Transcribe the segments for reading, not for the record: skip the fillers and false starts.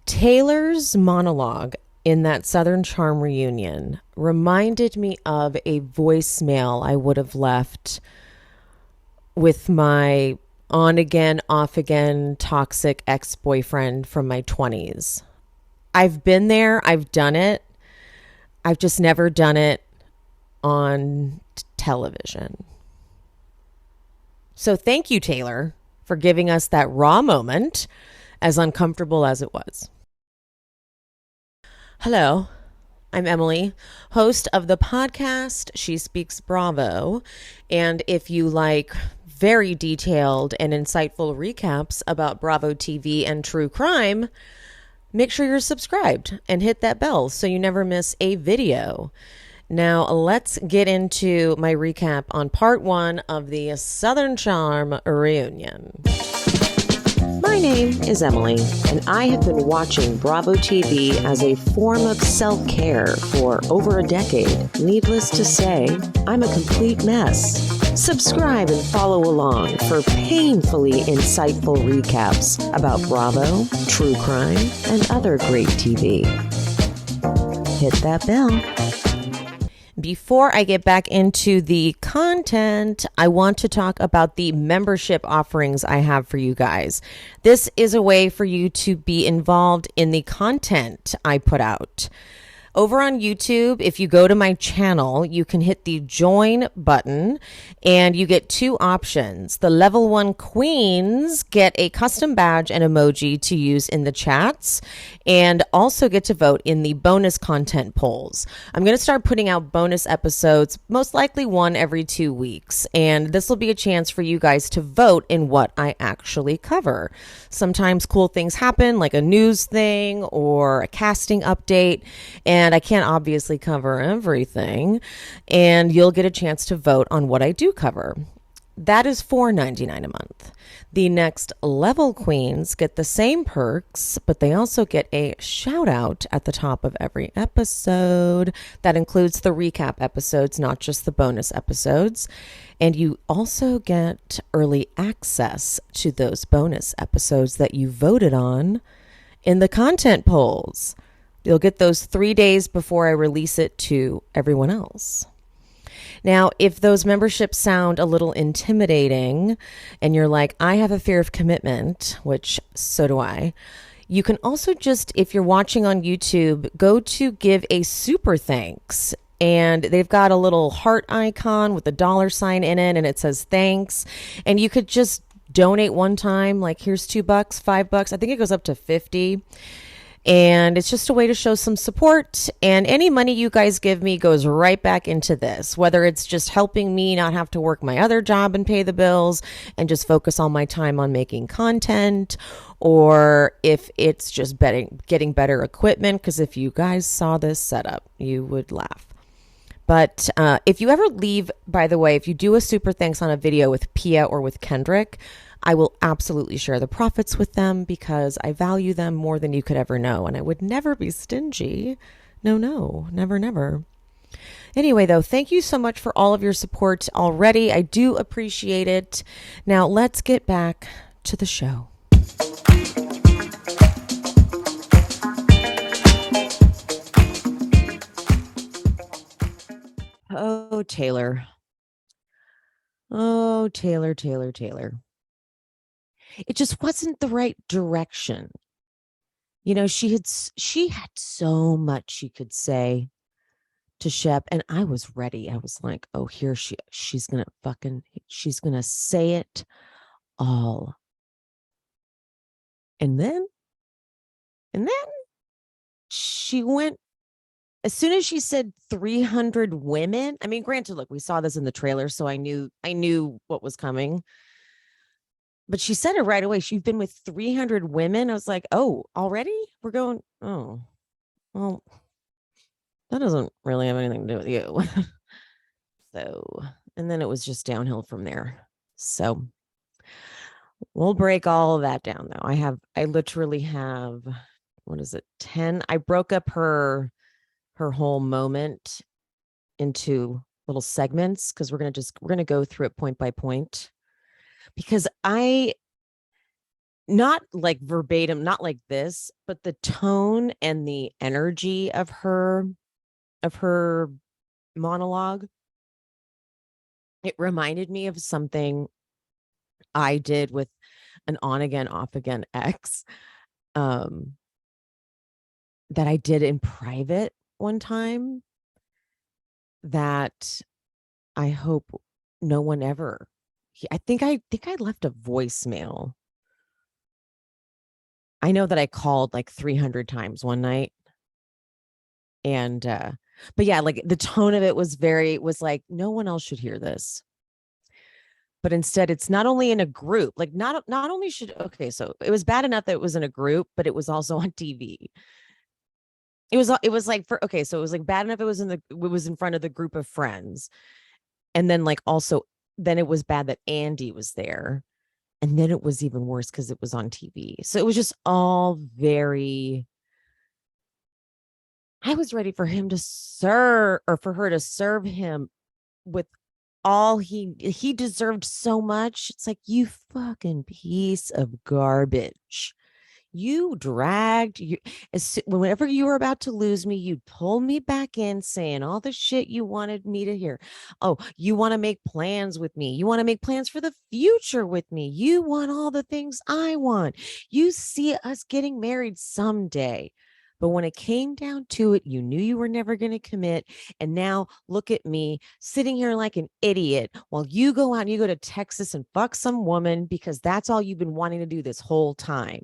Taylor's monologue in that Southern Charm reunion reminded me of a voicemail I would have left with my on again, off again toxic ex boyfriend from my 20s. I've been there, I've done it. I've just never done it on television. So thank you, Taylor, for giving us that raw moment, as uncomfortable as it was. Hello, I'm Emily, host of the podcast She Speaks Bravo. And if you like very detailed and insightful recaps about Bravo TV and true crime, make sure you're subscribed and hit that bell so you never miss a video. Now, let's get into my recap on part one of the Southern Charm reunion. My name is Emily, and I have been watching Bravo TV as a form of self-care for over a decade. Needless to say, I'm a complete mess. Subscribe and follow along for painfully insightful recaps about Bravo, true crime, and other great TV. Hit that bell. Before I get back into the content, I want to talk about the membership offerings I have for you guys. This is a way for you to be involved in the content I put out. Over on YouTube, if you go to my channel, you can hit the join button and you get two options. The level 1 queens get a custom badge and emoji to use in the chats and also get to vote in the bonus content polls. I'm going to start putting out bonus episodes, most likely one every 2 weeks. And this will be a chance for you guys to vote in what I actually cover. Sometimes cool things happen, like a news thing or a casting update. And I can't obviously cover everything, and you'll get a chance to vote on what I do cover. That is $4.99 a month. The next level queens get the same perks, but they also get a shout out at the top of every episode. That includes the recap episodes, not just the bonus episodes. And you also get early access to those bonus episodes that you voted on in the content polls. You'll get those 3 days before I release it to everyone else. Now, if those memberships sound a little intimidating and you're like, I have a fear of commitment, which so do I, you can also just, if you're watching on YouTube, go to give a super thanks. And they've got a little heart icon with a $sign in it, and it says thanks. And you could just donate one time, like here's $2, $5. I think it goes up to 50. And it's just a way to show some support. And any money you guys give me goes right back into this, whether it's just helping me not have to work my other job and pay the bills and just focus all my time on making content, or if it's just getting better equipment. Because if you guys saw this setup, you would laugh. But if you ever leave, by the way, if you do a super thanks on a video with Pia or with Kendrick, I will absolutely share the profits with them because I value them more than you could ever know. And I would never be stingy. No, never, never. Anyway, though, thank you so much for all of your support already. I do appreciate it. Now, let's get back to the show. Oh, Taylor. Oh, Taylor. It just wasn't the right direction. You know, she had so much she could say to Shep, and I was ready. I was like, oh, here she's gonna say it all. And then she went, as soon as she said 300 women. I mean, granted, look, we saw this in the trailer, so I knew what was coming. But she said it right away. She's been with 300 women. I was like, oh, already? We're going, oh, well, that doesn't really have anything to do with you. So, and then it was just downhill from there. So we'll break all of that down though. I literally have, what is it? 10. I broke up her whole moment into little segments because we're going to go through it point by point, because I not like verbatim, not like this, but the tone and the energy of her monologue, it reminded me of something I did with an on again, off again ex, um, that I did in private one time that I hope no one ever. I think I left a voicemail. I know that I called like 300 times one night, and but yeah, like the tone of it was like no one else should hear this. But instead it's not only in a group, like not only should, okay, so it was bad enough that it was in a group, but it was also on TV. It was like for, okay, so it was like bad enough it was in front of the group of friends. And then like also then it was bad that Andy was there. And then it was even worse because it was on TV. So it was just all very, I was ready for him to serve, or for her to serve him with all he deserved so much. It's like, you fucking piece of garbage. You dragged you whenever you were about to lose me, you'd pull me back in saying all the shit you wanted me to hear. Oh, you want to make plans with me. You want to make plans for the future with me. You want all the things I want. You see us getting married someday. But when it came down to it, you knew you were never going to commit. And now look at me sitting here like an idiot while you go out and you go to Texas and fuck some woman because that's all you've been wanting to do this whole time.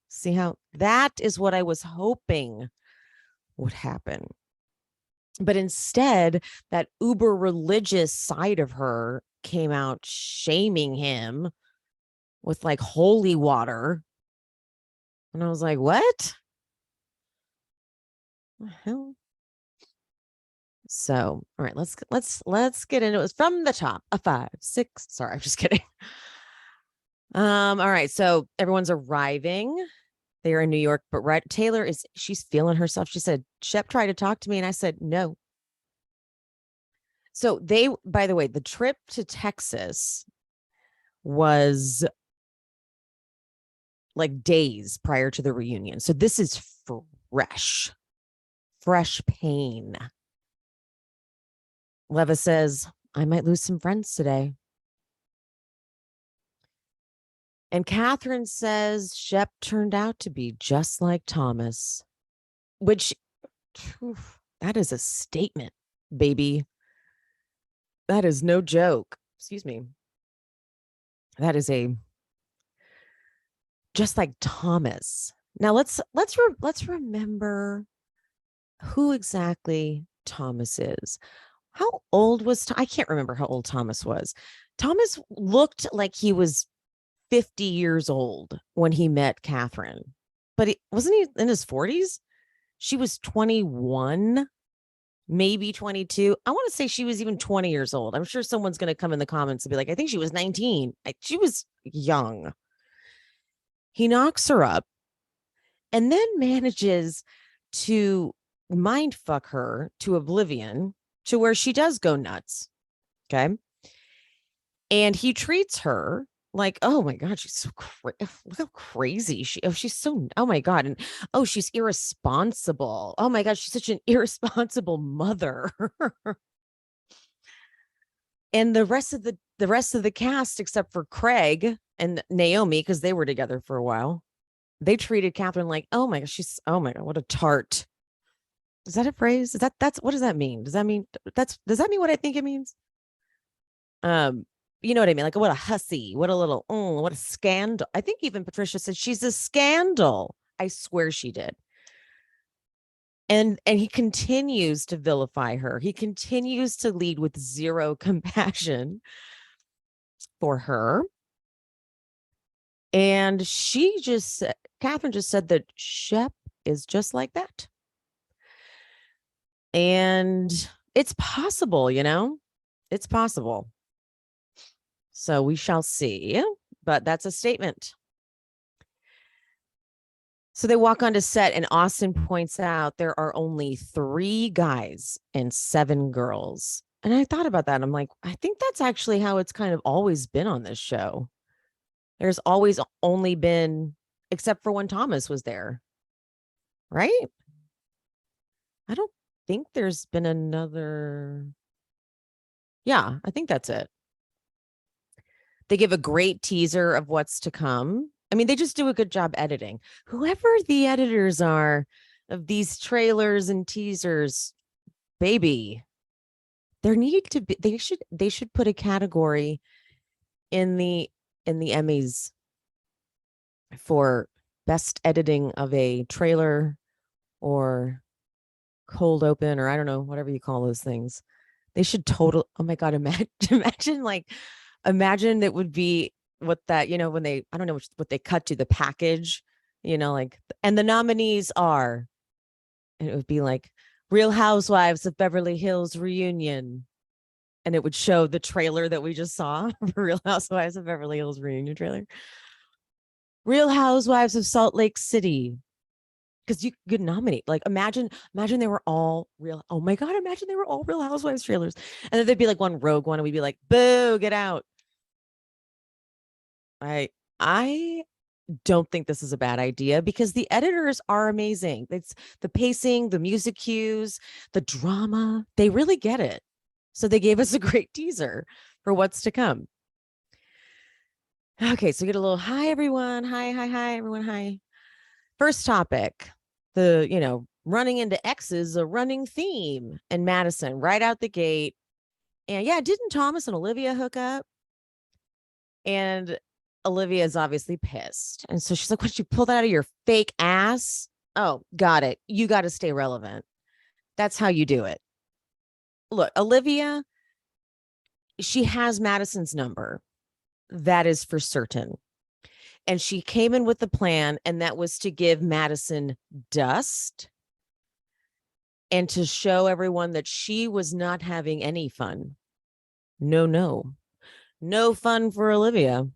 See how that is what I was hoping would happen. But instead, that uber religious side of her came out shaming him with like holy water. And I was like, what? The hell? So, all right, let's get into it from the top. A 5, 6. Sorry, I'm just kidding. All right, so everyone's arriving. They are in New York, but Taylor she's feeling herself. She said, Shep tried to talk to me, and I said no. So by the way, the trip to Texas was like days prior to the reunion. So this is fresh pain. Leva says, I might lose some friends today. And Catherine says Shep turned out to be just like Thomas, which, that is a statement, baby. That is no joke. Excuse me. That is just like Thomas. Now let's remember who exactly Thomas is. How old was I can't remember how old Thomas was. Thomas looked like he was 50 years old when he met Catherine, but wasn't he in his 40s? She was 21, maybe 22. I want to say she was even 20 years old. I'm sure someone's going to come in the comments and be like, I think she was 19. She was young. He knocks her up and then manages to mind fuck her to oblivion, to where she does go nuts. Okay. And he treats her like, oh my God, she's so look how crazy she's so, oh my God. And oh, she's irresponsible. Oh my God, she's such an irresponsible mother. And the rest of the cast, except for Craig and Naomi, because they were together for a while, they treated Catherine like, oh my gosh, oh my God, what a tart. Is that a phrase? That's what does that mean? Does that mean what I think it means? You know what I mean? Like, what a hussy, what a little, what a scandal. I think even Patricia said she's a scandal. I swear she did. And he continues to vilify her. He continues to lead with zero compassion for her. And Catherine just said that Shep is just like that. And it's possible, it's possible. So we shall see, but that's a statement. So they walk onto set and Austen points out there are only 3 guys and 7 girls. And I thought about that. I'm like, I think that's actually how it's kind of always been on this show. There's always only been, except for when Thomas was there, right? I don't think there's been another. Yeah, I think that's it. They give a great teaser of what's to come. I mean, they just do a good job editing. Whoever the editors are of these trailers and teasers, baby, there need to be they should put a category in the Emmys for best editing of a trailer or cold open, or I don't know, whatever you call those things. They should total. Oh my God. Imagine that would be what that, when they, I don't know what they cut to the package, like, and the nominees are, and it would be like Real Housewives of Beverly Hills reunion. And it would show the trailer that we just saw for Real Housewives of Beverly Hills reunion trailer. Real Housewives of Salt Lake City. Because you could nominate, like, imagine they were all real. Oh my God, imagine they were all Real Housewives trailers. And then there'd be like one rogue one, and we'd be like, boo, get out. I don't think this is a bad idea because the editors are amazing. It's the pacing, the music cues, the drama. They really get it. So they gave us a great teaser for what's to come. Okay, so get a little hi, everyone. Hi, everyone. Hi. First topic, running into exes, a running theme in Madison right out the gate. And yeah, didn't Thomas and Olivia hook up? And Olivia is obviously pissed. And so she's like, what, did you pull that out of your fake ass? Oh, got it. You got to stay relevant. That's how you do it. Look, Olivia, she has Madison's number. That is for certain. And she came in with the plan, and that was to give Madison dust and to show everyone that she was not having any fun. No fun for Olivia.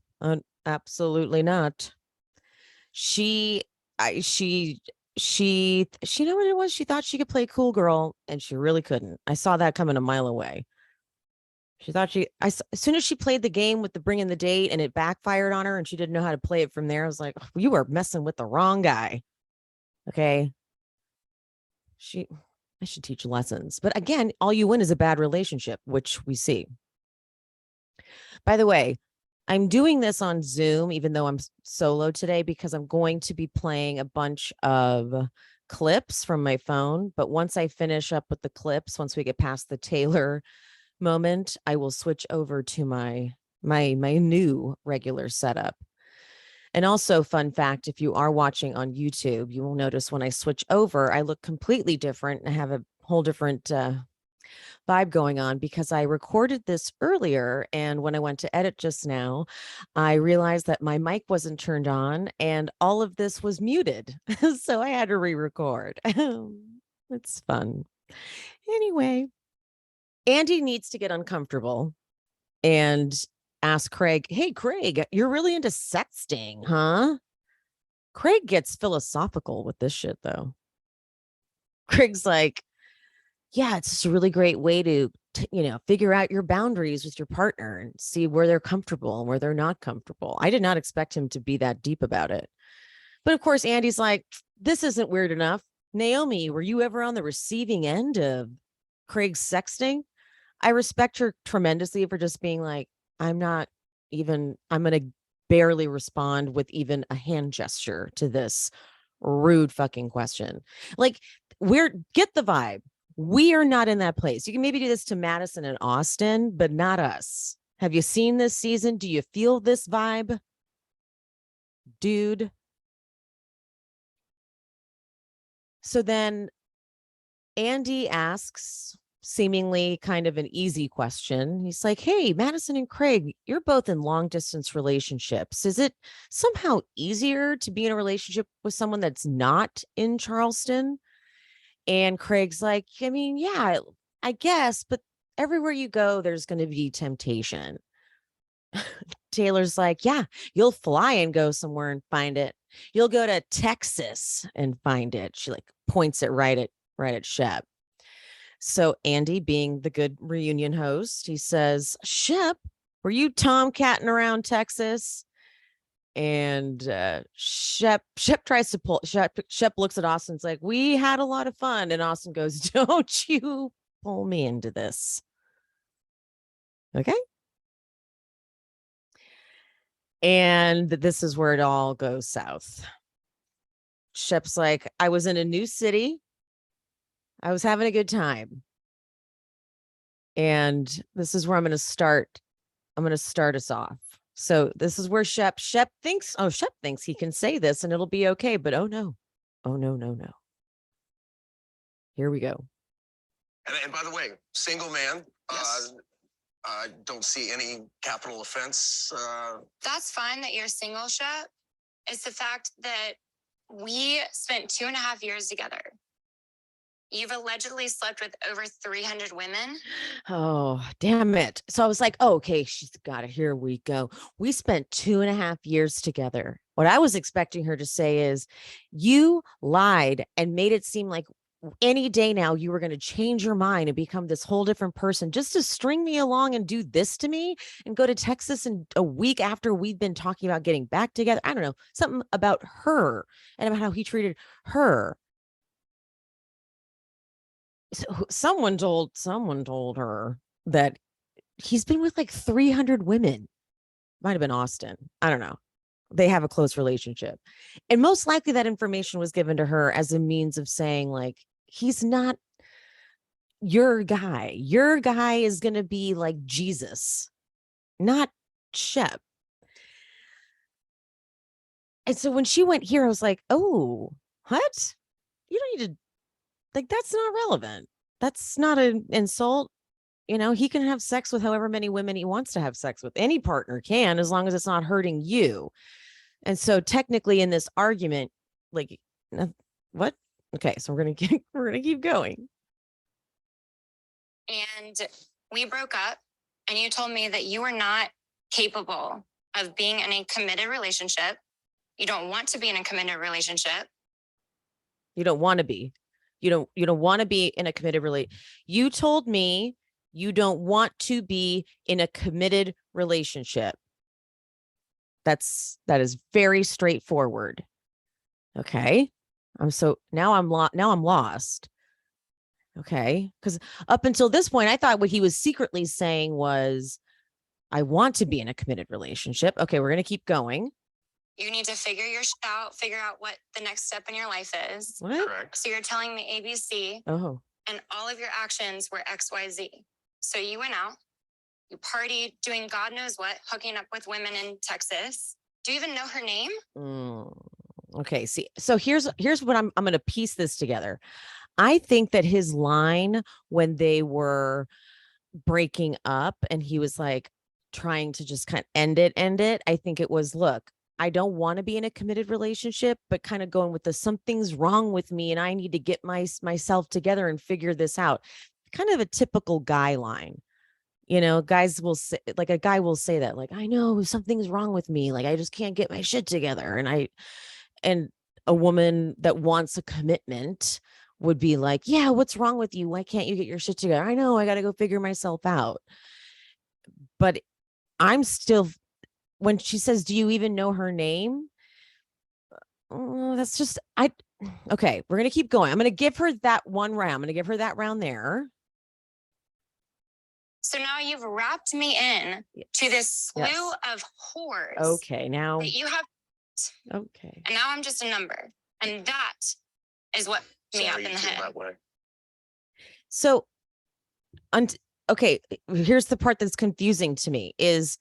Absolutely not. She you know what it was? She thought she could play cool girl, and she really couldn't. I saw that coming a mile away. She thought as soon as she played the game with the bring in the date and it backfired on her and she didn't know how to play it from there, I was like, oh, you were messing with the wrong guy. Okay. I should teach lessons. But again, all you win is a bad relationship, which we see. By the way, I'm doing this on Zoom, even though I'm solo today, because I'm going to be playing a bunch of clips from my phone. But once I finish up with the clips, once we get past the Taylor moment, I will switch over to my new regular setup. And also, fun fact, if you are watching on YouTube, you will notice when I switch over, I look completely different and have a whole different vibe going on because I recorded this earlier. And when I went to edit just now, I realized that my mic wasn't turned on and all of this was muted. So I had to re-record. It's fun. Anyway, Andy needs to get uncomfortable and ask Craig, hey, Craig, you're really into sexting, huh? Craig gets philosophical with this shit, though. Craig's like, yeah, it's just a really great way to figure out your boundaries with your partner and see where they're comfortable and where they're not comfortable. I did not expect him to be that deep about it. But of course, Andy's like, this isn't weird enough. Naomi, were you ever on the receiving end of Craig's sexting? I respect her tremendously for just being like, I'm going to barely respond with even a hand gesture to this rude fucking question. Like, get the vibe. We are not in that place. You can maybe do this to Madison and Austen, but not us. Have you seen this season? Do you feel this vibe? Dude. So then Andy asks, seemingly kind of an easy question. He's like, hey, Madison and Craig, you're both in long distance relationships. Is it somehow easier to be in a relationship with someone that's not in Charleston? And Craig's like, I mean, yeah, I guess, but everywhere you go, there's going to be temptation. Taylor's like, yeah, you'll fly and go somewhere and find it. You'll go to Texas and find it. She like points it right at Shep. So Andy, being the good reunion host, he says, Shep, were you tomcatting around Texas? And Shep tries to pull. Shep looks at Austen's like, we had a lot of fun. And Austen goes, don't you pull me into this. Okay. And this is where it all goes south. Shep's like, I was in a new city. I was having a good time. And this is where I'm going to start. I'm going to start us off. So this is where Shep thinks he can say this and it'll be okay. But oh no. No. Here we go. And by the way, single man. Yes. I don't see any capital offense. That's fine that you're single, Shep. It's the fact that we spent 2.5 years together. You've allegedly slept with over 300 women. Oh, damn it. So I was like, oh, okay, she's got it. Here we go. We spent 2.5 years together. What I was expecting her to say is, you lied and made it seem like any day now you were going to change your mind and become this whole different person just to string me along and do this to me and go to Texas in a week after we've been talking about getting back together. I don't know, something about her and about how he treated her. So someone told her that he's been with like 300 women. Might have been Austen. I don't know. They have a close relationship. And most likely that information was given to her as a means of saying, like, he's not your guy. Your guy is going to be like Jesus, not Shep. And so when she went here, I was like, oh, what? You don't need to, like, that's not relevant. That's not an insult. You know, he can have sex with however many women he wants to have sex with. Any partner can, as long as it's not hurting you. And so technically in this argument, like, what? Okay, so we're gonna keep going. And we broke up, and you told me that you were not capable of being in a committed relationship. You don't want to be in a committed relationship. You don't want to be. You don't want to be in a committed relationship. You told me you don't want to be in a committed relationship. That is very straightforward. Okay. Now I'm lost. Okay. Because up until this point, I thought what he was secretly saying was, I want to be in a committed relationship. Okay, we're going to keep going. You need to figure out what the next step in your life is. What? Correct. So you're telling me ABC. Oh. And all of your actions were XYZ. So you went out, you partied, doing God knows what, hooking up with women in Texas. Do you even know her name? Okay. See, so here's what I'm going to piece this together. I think that his line when they were breaking up and he was like trying to just kind of end it. I think it was, look, I don't want to be in a committed relationship, but kind of going with the something's wrong with me and I need to get myself together and figure this out. Kind of a typical guy line. You know, guys will say, like, a guy will say that, like, I know something's wrong with me. Like, I just can't get my shit together. And a woman that wants a commitment would be like, yeah, what's wrong with you? Why can't you get your shit together? I know, I got to go figure myself out. But I'm still, when she says, do you even know her name? That's just, okay, we're going to keep going. I'm going to give her that one round. I'm going to give her that round there. So now you've wrapped me in to this slew of whores. Okay, now. That you have. Okay. And now I'm just a number. And that is what me up in the head. That way. So, okay, here's the part that's confusing to me is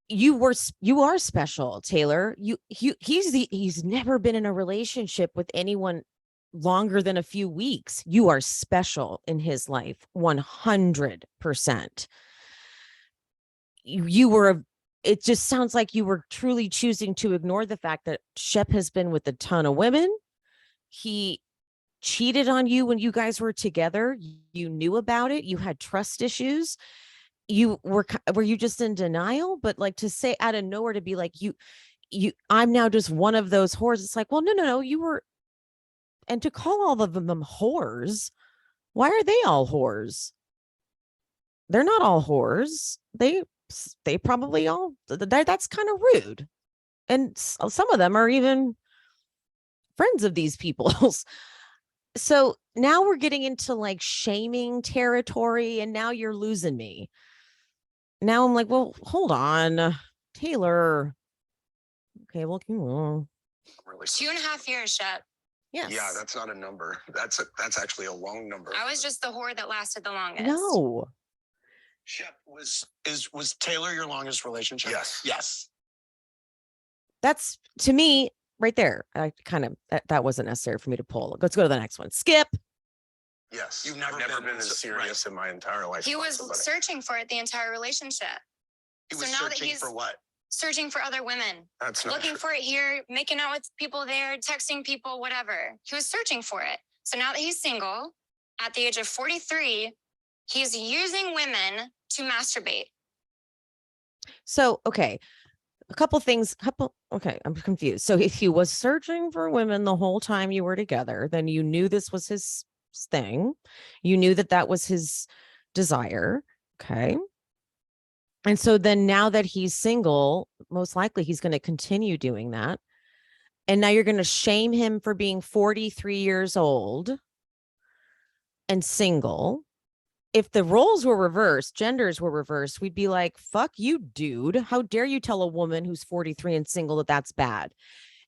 you are special, Taylor. He's never been in a relationship with anyone longer than a few weeks. You are special in his life, 100%. It just sounds like you were truly choosing to ignore the fact that Shep has been with a ton of women. He cheated on you when you guys were together. You knew about it. You had trust issues. Were you just in denial? But like, to say out of nowhere, to be like, I'm now just one of those whores. It's like, well, no, you were. And to call all of them whores, why are they all whores? They're not all whores. they probably all, that's kind of rude. And some of them are even friends of these people's. So now we're getting into like shaming territory, and now you're losing me. Now I'm like, well, hold on, Taylor. Okay, well, 2.5 years, Shep. Yes. Yeah, that's not a number. That's actually a long number. I was just the whore that lasted the longest. No. Shep, was Taylor your longest relationship? Yes. Yes. That's, to me, right there. I kind of, that wasn't necessary for me to pull. Let's go to the next one. Skip. Yes. You've never been as serious in my entire life. He was searching for it the entire relationship. He was So now that searching he's for what? searching for other women, That's not looking true. for it here, making out with people there, texting people, whatever. He was searching for it. So now that he's single, at the age of 43, he's using women to masturbate. So, okay. A couple things. Okay, I'm confused. So if he was searching for women the whole time you were together, then you knew this was his thing. You knew that was his desire. Okay. And so then now that he's single, most likely he's going to continue doing that. And now you're going to shame him for being 43 years old and single. If the roles were reversed, genders were reversed, we'd be like, fuck you, dude. How dare you tell a woman who's 43 and single that that's bad?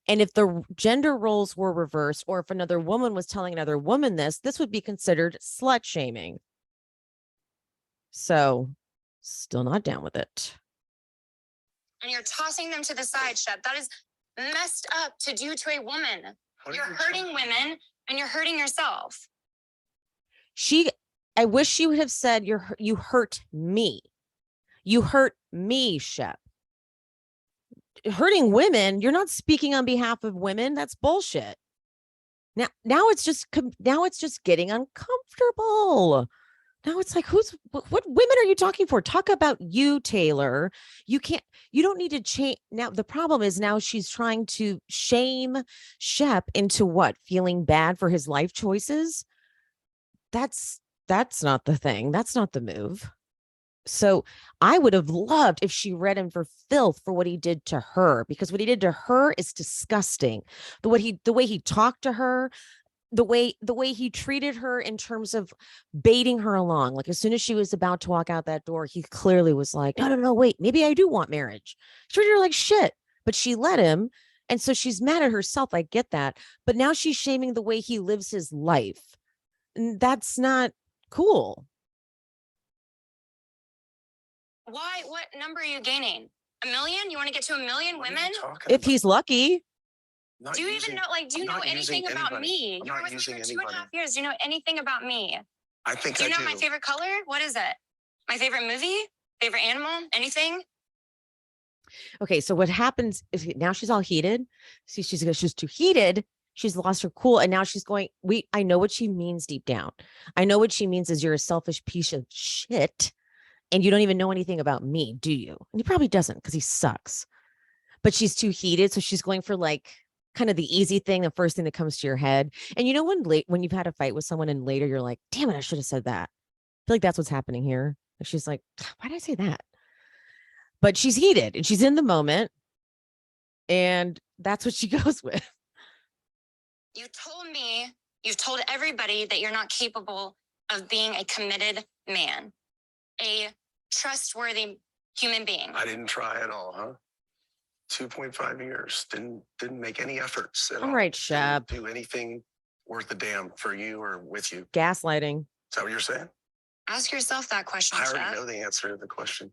And if the gender roles were reversed, or if another woman was telling another woman this would be considered slut shaming. So still not down with it. And you're tossing them to the side, Shep. That is messed up to do to a woman. You're hurting women and you're hurting yourself. I wish she would have said, you hurt me. You hurt me, Shep. Hurting women, you're not speaking on behalf of women. That's bullshit. Now it's just getting uncomfortable. Now it's like, what women are you talking for? Talk about you, Taylor. You don't need to change. Now, the problem is now she's trying to shame Shep into what? Feeling bad for his life choices. That's not the thing. That's not the move. So I would have loved if she read him for filth for what he did to her, because what he did to her is disgusting. The way he talked to her, the way he treated her in terms of baiting her along. Like as soon as she was about to walk out that door, he clearly was like, no, wait, maybe I do want marriage. She treated her like shit, but she let him. And so she's mad at herself. I get that. But now she's shaming the way he lives his life. And that's not cool. Why? What number are you gaining? 1 million? You want to get to 1 million women? If he's lucky. Do you even know, do you know anything about me? You were with me for 2.5 years. Do you know anything about me? I think Do you know my favorite color? What is it? My favorite movie? Favorite animal? Anything? Okay, so what happens is now she's all heated. See, she's too heated. She's lost her cool. And now she's going, I know what she means deep down. I know what she means is you're a selfish piece of shit. And you don't even know anything about me, do you? And he probably doesn't, because he sucks. But she's too heated. So she's going for like kind of the easy thing, the first thing that comes to your head. And you know, when you've had a fight with someone and later you're like, damn it, I should have said that. I feel like that's what's happening here. And she's like, why did I say that? But she's heated and she's in the moment. And that's what she goes with. You told me, you've told everybody that you're not capable of being a committed man, a trustworthy human being. I didn't try at all, huh? 2.5 years. Didn't make any efforts at all. All right, Shep. Didn't do anything worth a damn for you or with you. Gaslighting. Is that what you're saying? Ask yourself that question, I Shep. already know the answer to the question.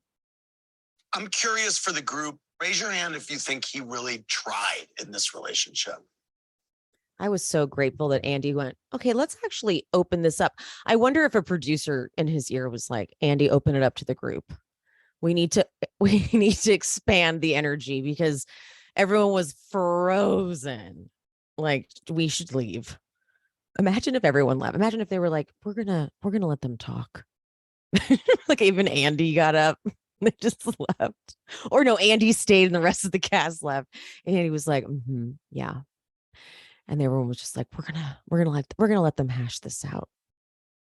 I'm curious for the group. Raise your hand if you think he really tried in this relationship. I was so grateful that Andy went, okay, let's actually open this up. I wonder if a producer in his ear was like, Andy, open it up to the group. We need to expand the energy, because everyone was frozen. Like, we should leave. Imagine if everyone left. Imagine if they were like, we're gonna let them talk. Like even Andy got up. They just left. Or no, Andy stayed and the rest of the cast left. And he was like, yeah. And everyone was just like, we're gonna let them hash this out.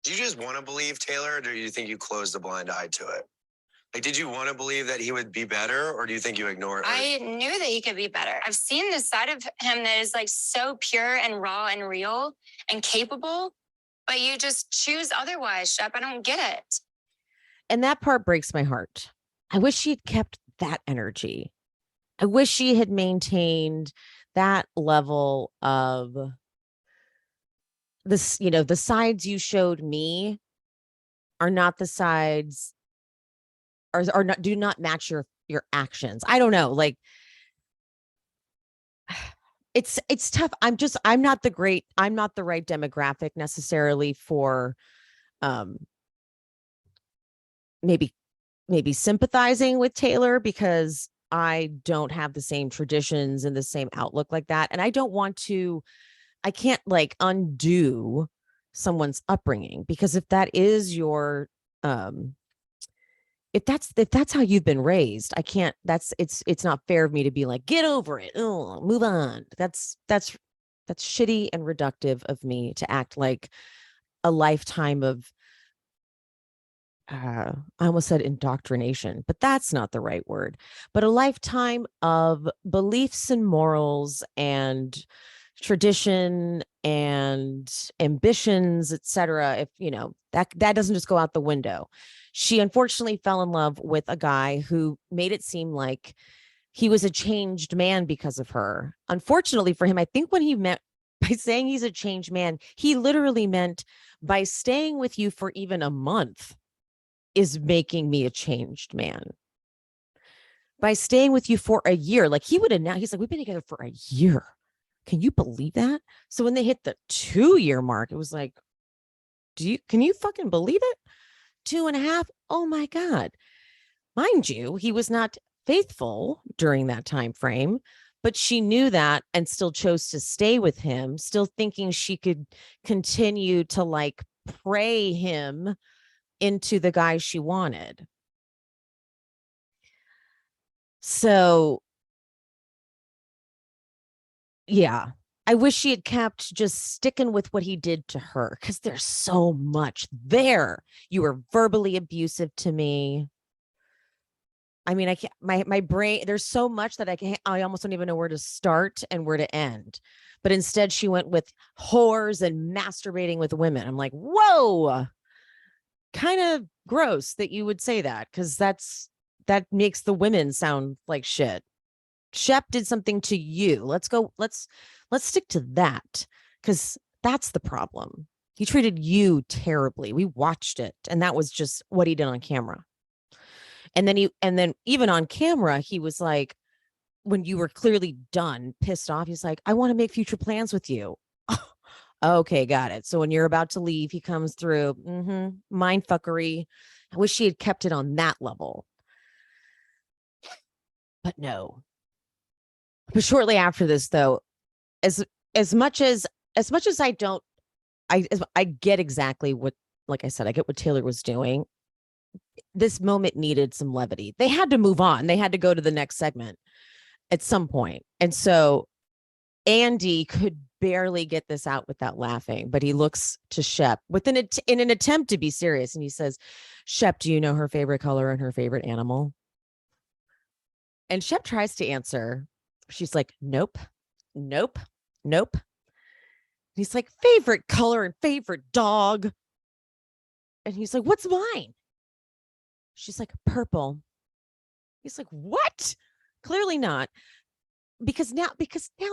Do you just want to believe Taylor, or do you think you closed a blind eye to it? Like, did you want to believe that he would be better, or do you think you ignore it? I knew that he could be better. I've seen this side of him that is like so pure and raw and real and capable, but you just choose otherwise, Shep. I don't get it. And that part breaks my heart. I wish she had kept that energy. I wish she had maintained that level of this, you know, the sides you showed me are not the sides are not, do not match your actions. I don't know. Like, it's tough. I'm not the right demographic necessarily for maybe sympathizing with Taylor, because I don't have the same traditions and the same outlook like that. And I can't like undo someone's upbringing, because if that is your, if that's how you've been raised, I can't, it's not fair of me to be like, get over it. Oh, move on. That's shitty and reductive of me to act like a lifetime of, I almost said indoctrination, but that's not the right word, but a lifetime of beliefs and morals and tradition and ambitions, etc. If you know that doesn't just go out the window. She unfortunately fell in love with a guy who made it seem like he was a changed man because of her. Unfortunately for him, I think when he meant by saying he's a changed man, he literally meant by staying with you for even a month is making me a changed man. By staying with you for a year, like he would have now, he's like, we've been together for a year. Can you believe that? So when they hit the 2-year mark, it was like, can you fucking believe it? 2.5. Oh my God. Mind you, he was not faithful during that time frame, but she knew that and still chose to stay with him, still thinking she could continue to like pray him into the guy she wanted. So yeah, I wish she had kept just sticking with what he did to her, because there's so much there. You were verbally abusive to me. I mean, I can't, my brain, there's so much that I almost don't even know where to start and where to end. But instead she went with whores and masturbating with women. I'm like, whoa, kind of gross that you would say that, because that makes the women sound like shit. Shep did something to you. Let's stick to that, because that's the problem. He treated you terribly. We watched it, and that was just what he did on camera. And then even on camera, he was like, when you were clearly done, pissed off, he's like, I want to make future plans with you. Okay, got it. So when you're about to leave, he comes through. Mind fuckery. I wish she had kept it on that level. But no. But shortly after this, though, as much as I don't, I get exactly what, like I said, I get what Taylor was doing. This moment needed some levity. They had to move on. They had to go to the next segment at some point. And so Andy could barely get this out without laughing, but he looks to Shep in an attempt to be serious. And he says, Shep, do you know her favorite color and her favorite animal? And Shep tries to answer. She's like, nope. He's like, favorite color and favorite dog. And he's like, what's mine? She's like, purple. He's like, what? Clearly not. Because now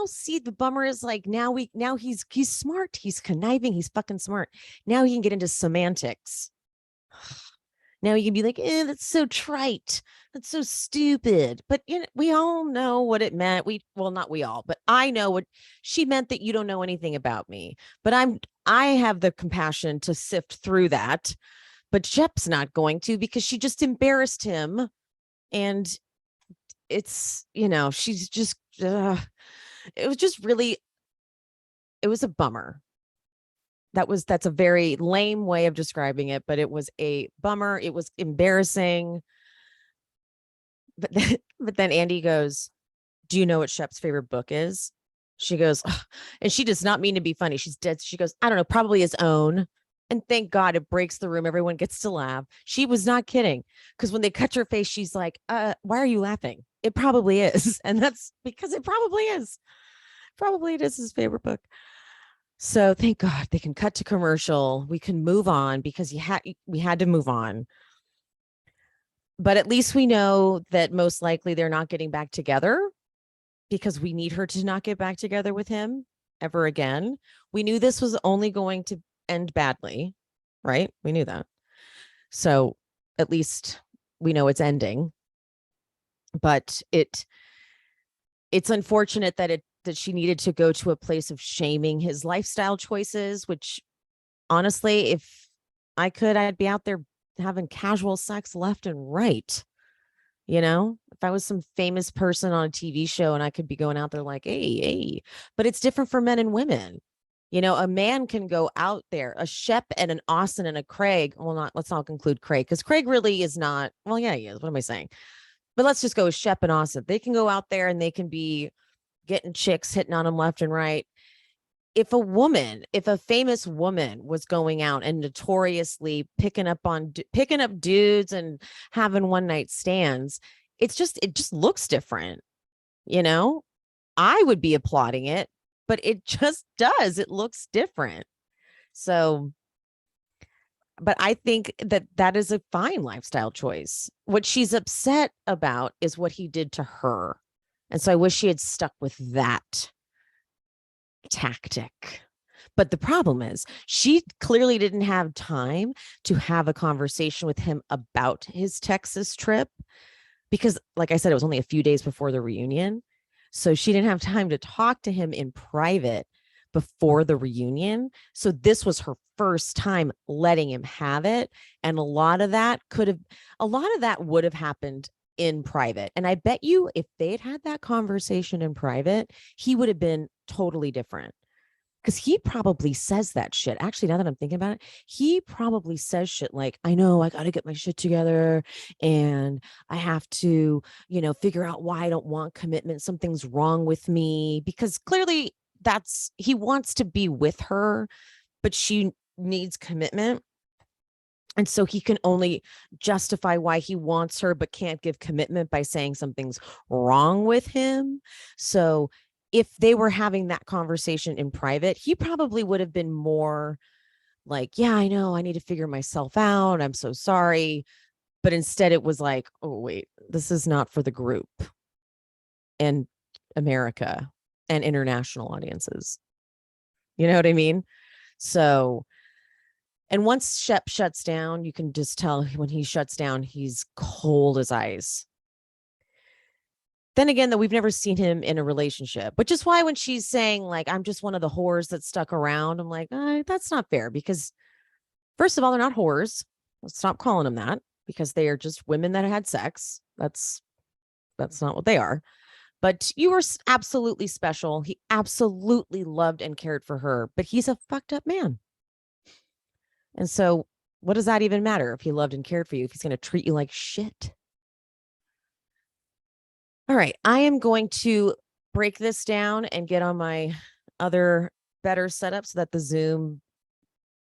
see, the bummer is like, now he's smart. He's conniving. He's fucking smart. Now he can get into semantics. Now you can be like, that's so trite. That's so stupid. But we all know what it meant. Not we all, but I know what she meant, that you don't know anything about me. But I have the compassion to sift through that. But Shep's not going to, because she just embarrassed him. And it's, she's just, it was a bummer. That's a very lame way of describing it, but it was a bummer. It was embarrassing. But then Andy goes, do you know what Shep's favorite book is? She goes, ugh. And she does not mean to be funny. She's dead. She goes, I don't know, probably his own. And thank God it breaks the room. Everyone gets to laugh. She was not kidding. Because when they cut her face, she's like, why are you laughing? It probably is. And that's because it probably is. Probably it is his favorite book. So thank God they can cut to commercial. We can move on because we had to move on. But at least we know that most likely they're not getting back together because we need her to not get back together with him ever again. We knew this was only going to end badly, right? We knew that. So at least we know it's ending. But it's unfortunate that she needed to go to a place of shaming his lifestyle choices, which honestly, if I could, I'd be out there having casual sex left and right. You know, if I was some famous person on a TV show and I could be going out there like, hey, but it's different for men and women. You know, a man can go out there, a Shep and an Austen and a Craig. Well, let's not include Craig because Craig really is not. Well, yeah, he is. What am I saying? But let's just go with Shep and Austen. They can go out there and they can be getting chicks, hitting on them left and right. If a famous woman was going out and notoriously picking up dudes and having one night stands, it just looks different. You know, I would be applauding it, but it just does. It looks different. So, but I think that is a fine lifestyle choice. What she's upset about is what he did to her. And so I wish she had stuck with that tactic. But the problem is she clearly didn't have time to have a conversation with him about his Texas trip because, like I said, it was only a few days before the reunion. So she didn't have time to talk to him in private before the reunion. So this was her first time letting him have it. And a lot of that would have happened in private. And I bet you if they'd had that conversation in private, he would have been totally different. Because he probably says that shit. Actually, now that I'm thinking about it, he probably says shit like, I know I got to get my shit together and I have to, figure out why I don't want commitment. Something's wrong with me. Because clearly he wants to be with her, but she needs commitment. And so he can only justify why he wants her, but can't give commitment by saying something's wrong with him. So if they were having that conversation in private, he probably would have been more like, yeah, I know I need to figure myself out. I'm so sorry. But instead it was like, oh, wait, this is not for the group and America and international audiences. You know what I mean? So, and once Shep shuts down, you can just tell when he shuts down, he's cold as ice. Then again, though, we've never seen him in a relationship, which is why when she's saying, like, I'm just one of the whores that stuck around, I'm like, that's not fair because, first of all, they're not whores. Let's stop calling them that because they are just women that had sex. That's not what they are. But you were absolutely special. He absolutely loved and cared for her, but he's a fucked up man. And so what does that even matter if he loved and cared for you, if he's going to treat you like shit? All right, I am going to break this down and get on my other better setup so that the Zoom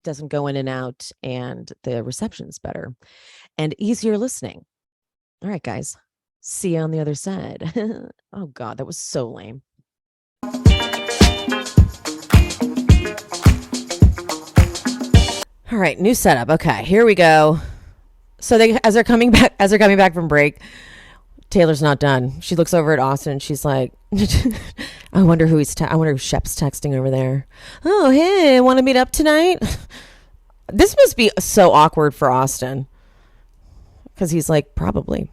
doesn't go in and out and the reception's better and easier listening. All right, guys, see you on the other side. Oh, God, that was so lame. All right, new setup. Okay, here we go. So as they're coming back from break, Taylor's not done. She looks over at Austen and she's like, I wonder who I wonder who Shep's texting over there. Oh, hey, want to meet up tonight? This must be so awkward for Austen. Because he's like, probably.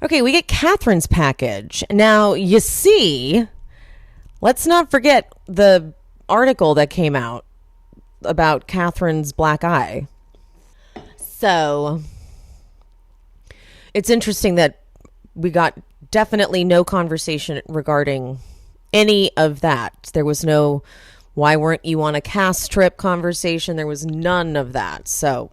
Okay, we get Catherine's package. Now, you see, let's not forget the article that came out about Catherine's black eye. So it's interesting that we got definitely no conversation regarding any of that. There was no, why weren't you on a cast trip conversation? There was none of that. So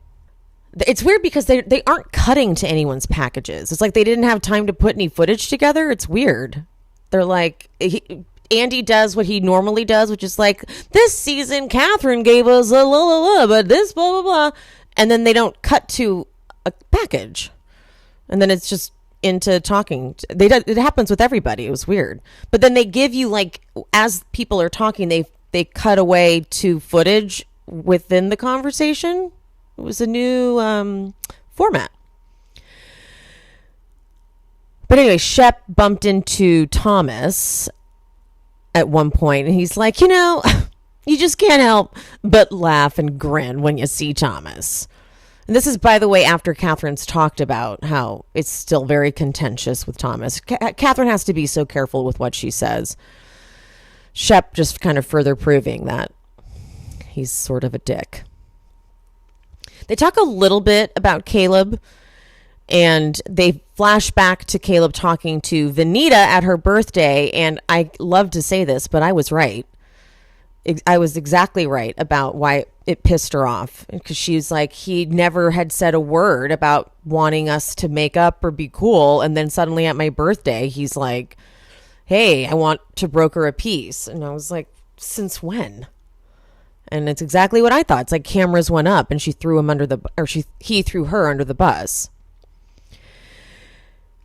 it's weird because they aren't cutting to anyone's packages. It's like they didn't have time to put any footage together. It's weird. They're like, Andy does what he normally does, which is like, this season Catherine gave us a la la la, but this blah blah blah, and then they don't cut to a package, and then it's just into talking. It happens with everybody. It was weird, but then they give you, like, as people are talking, they cut away to footage within the conversation. It was a new format. But anyway, Shep bumped into Thomas at one point, and he's like, you just can't help but laugh and grin when you see Thomas. And this is, by the way, after Catherine's talked about how it's still very contentious with Thomas. Catherine has to be so careful with what she says. Shep just kind of further proving that he's sort of a dick. They talk a little bit about Caleb, and they flash back to Caleb talking to Vanita at her birthday. And I love to say this, but I was right. I was exactly right about why it pissed her off. Because she was like, he never had said a word about wanting us to make up or be cool. And then suddenly at my birthday, he's like, hey, I want to broker a peace. And I was like, since when? And it's exactly what I thought. It's like cameras went up and she threw him he threw her under the bus.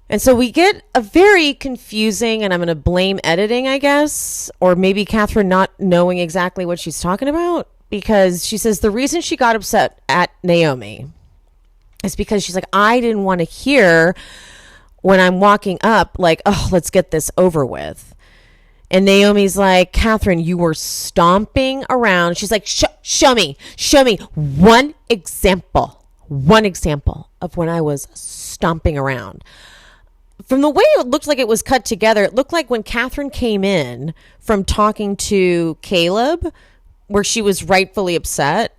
And so we get a very confusing, and I'm going to blame editing, I guess, or maybe Catherine not knowing exactly what she's talking about, because she says the reason she got upset at Naomi is because she's like, I didn't want to hear when I'm walking up, like, oh, let's get this over with. And Naomi's like, Catherine, you were stomping around. She's like, show me one example of when I was stomping around. From the way it looked like it was cut together, it looked like when Catherine came in from talking to Caleb, where she was rightfully upset,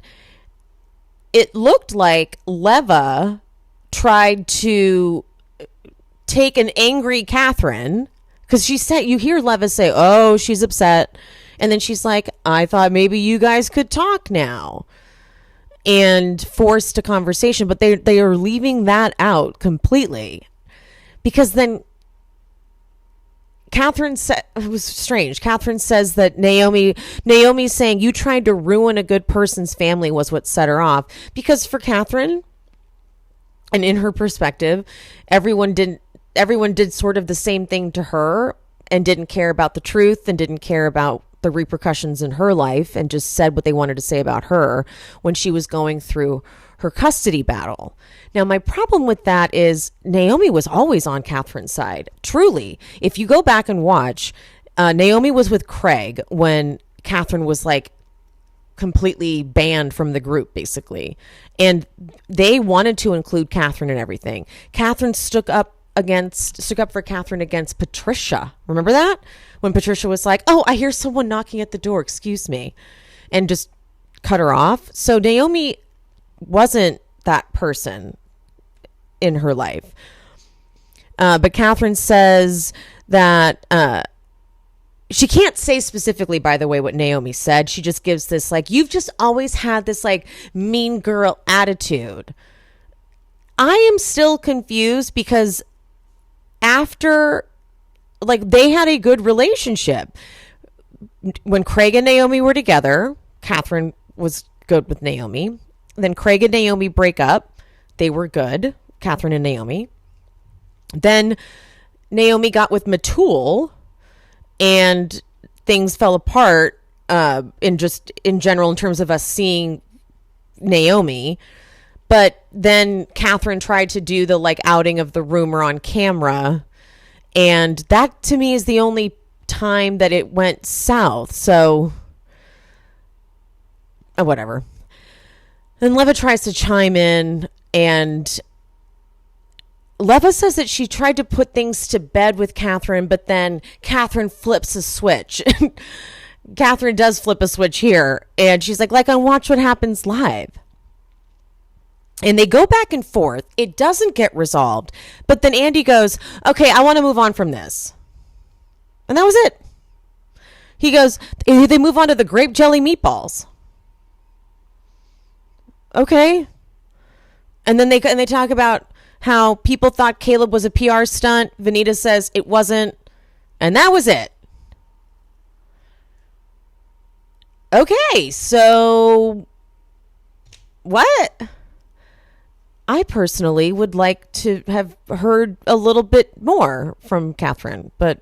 it looked like Leva tried to take an angry Catherine, because she said, you hear Leva say, oh, she's upset. And then she's like, I thought maybe you guys could talk now, and forced a conversation. But they are leaving that out completely. Because then Catherine said, it was strange. Catherine says that Naomi's saying you tried to ruin a good person's family was what set her off. Because for Catherine, and in her perspective, everyone did sort of the same thing to her and didn't care about the truth and didn't care about the repercussions in her life and just said what they wanted to say about her when she was going through her custody battle. Now, my problem with that is Naomi was always on Catherine's side. Truly, if you go back and watch, Naomi was with Craig when Catherine was like completely banned from the group, basically. And they wanted to include Catherine in everything. Catherine stuck up for Catherine against Patricia. Remember that? When Patricia was like, oh, I hear someone knocking at the door, excuse me, and just cut her off. So Naomi wasn't that person in her life. But Catherine says that she can't say specifically, by the way, what Naomi said. She just gives this, like, you've just always had this, like, mean girl attitude. I am still confused because after, like, they had a good relationship. When Craig and Naomi were together, Catherine was good with Naomi. Then Craig and Naomi break up. They were good, Catherine and Naomi. Then Naomi got with Matul, and things fell apart in general in terms of us seeing Naomi. But then Catherine tried to do the, like, outing of the rumor on camera, and that to me is the only time that it went south. So whatever. Then Leva tries to chime in, and Leva says that she tried to put things to bed with Catherine, but then Catherine flips a switch. Catherine does flip a switch here, and she's like on Watch What Happens Live. And they go back and forth. It doesn't get resolved. But then Andy goes, okay, I want to move on from this. And that was it. He goes, they move on to the grape jelly meatballs. Okay. And then they talk about how people thought Caleb was a PR stunt. Vanita says it wasn't. And that was it. Okay, so what? I personally would like to have heard a little bit more from Catherine, but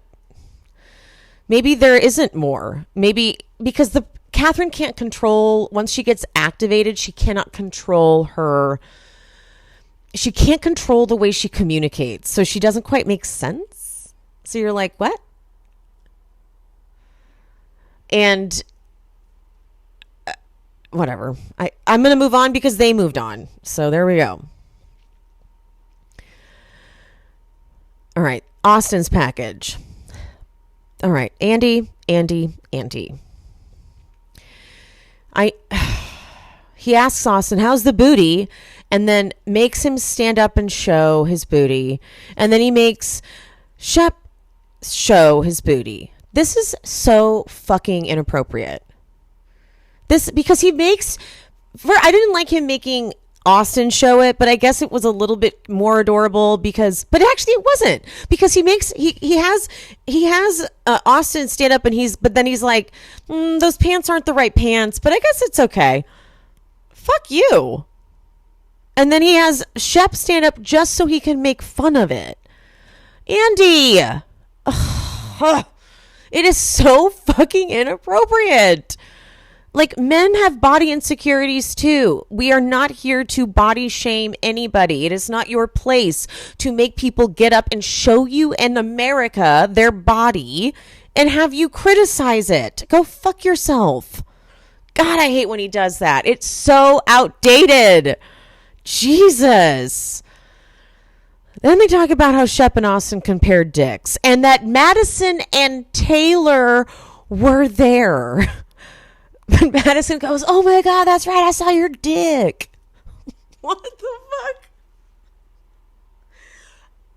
maybe there isn't more. Maybe because Catherine can't control, once she gets activated, she cannot control she can't control the way she communicates. So she doesn't quite make sense. So you're like, what? And whatever. I'm going to move on because they moved on. So there we go. All right. Austen's package. All right. Andy. He asks Austen, how's the booty? And then makes him stand up and show his booty. And then he makes Shep show his booty. This is so fucking inappropriate. Because he makes, I didn't like him making Austen show it, but I guess it was a little bit more adorable but actually it wasn't, because he has Austen stand up but then he's like, those pants aren't the right pants, but I guess it's okay. Fuck you. And then he has Shep stand up just so he can make fun of it. Andy. Ugh. It is so fucking inappropriate. Like, men have body insecurities too. We are not here to body shame anybody. It is not your place to make people get up and show you in America their body and have you criticize it. Go fuck yourself. God, I hate when he does that. It's so outdated. Jesus. Then they talk about how Shep and Austen compared dicks and that Madison and Taylor were there. But Madison goes, oh my God, that's right. I saw your dick. What the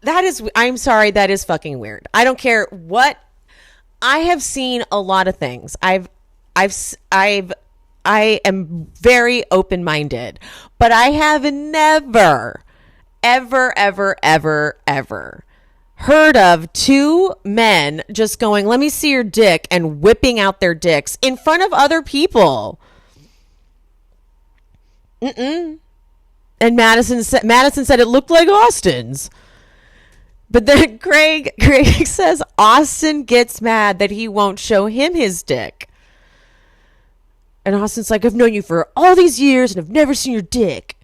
fuck? I'm sorry. That is fucking weird. I don't care what. I have seen a lot of things. I am very open-minded, but I have never, ever heard of two men just going, let me see your dick, and whipping out their dicks in front of other people. And Madison said it looked like Austen's. But then Craig says Austen gets mad that he won't show him his dick. And Austen's like, I've known you for all these years and I've never seen your dick.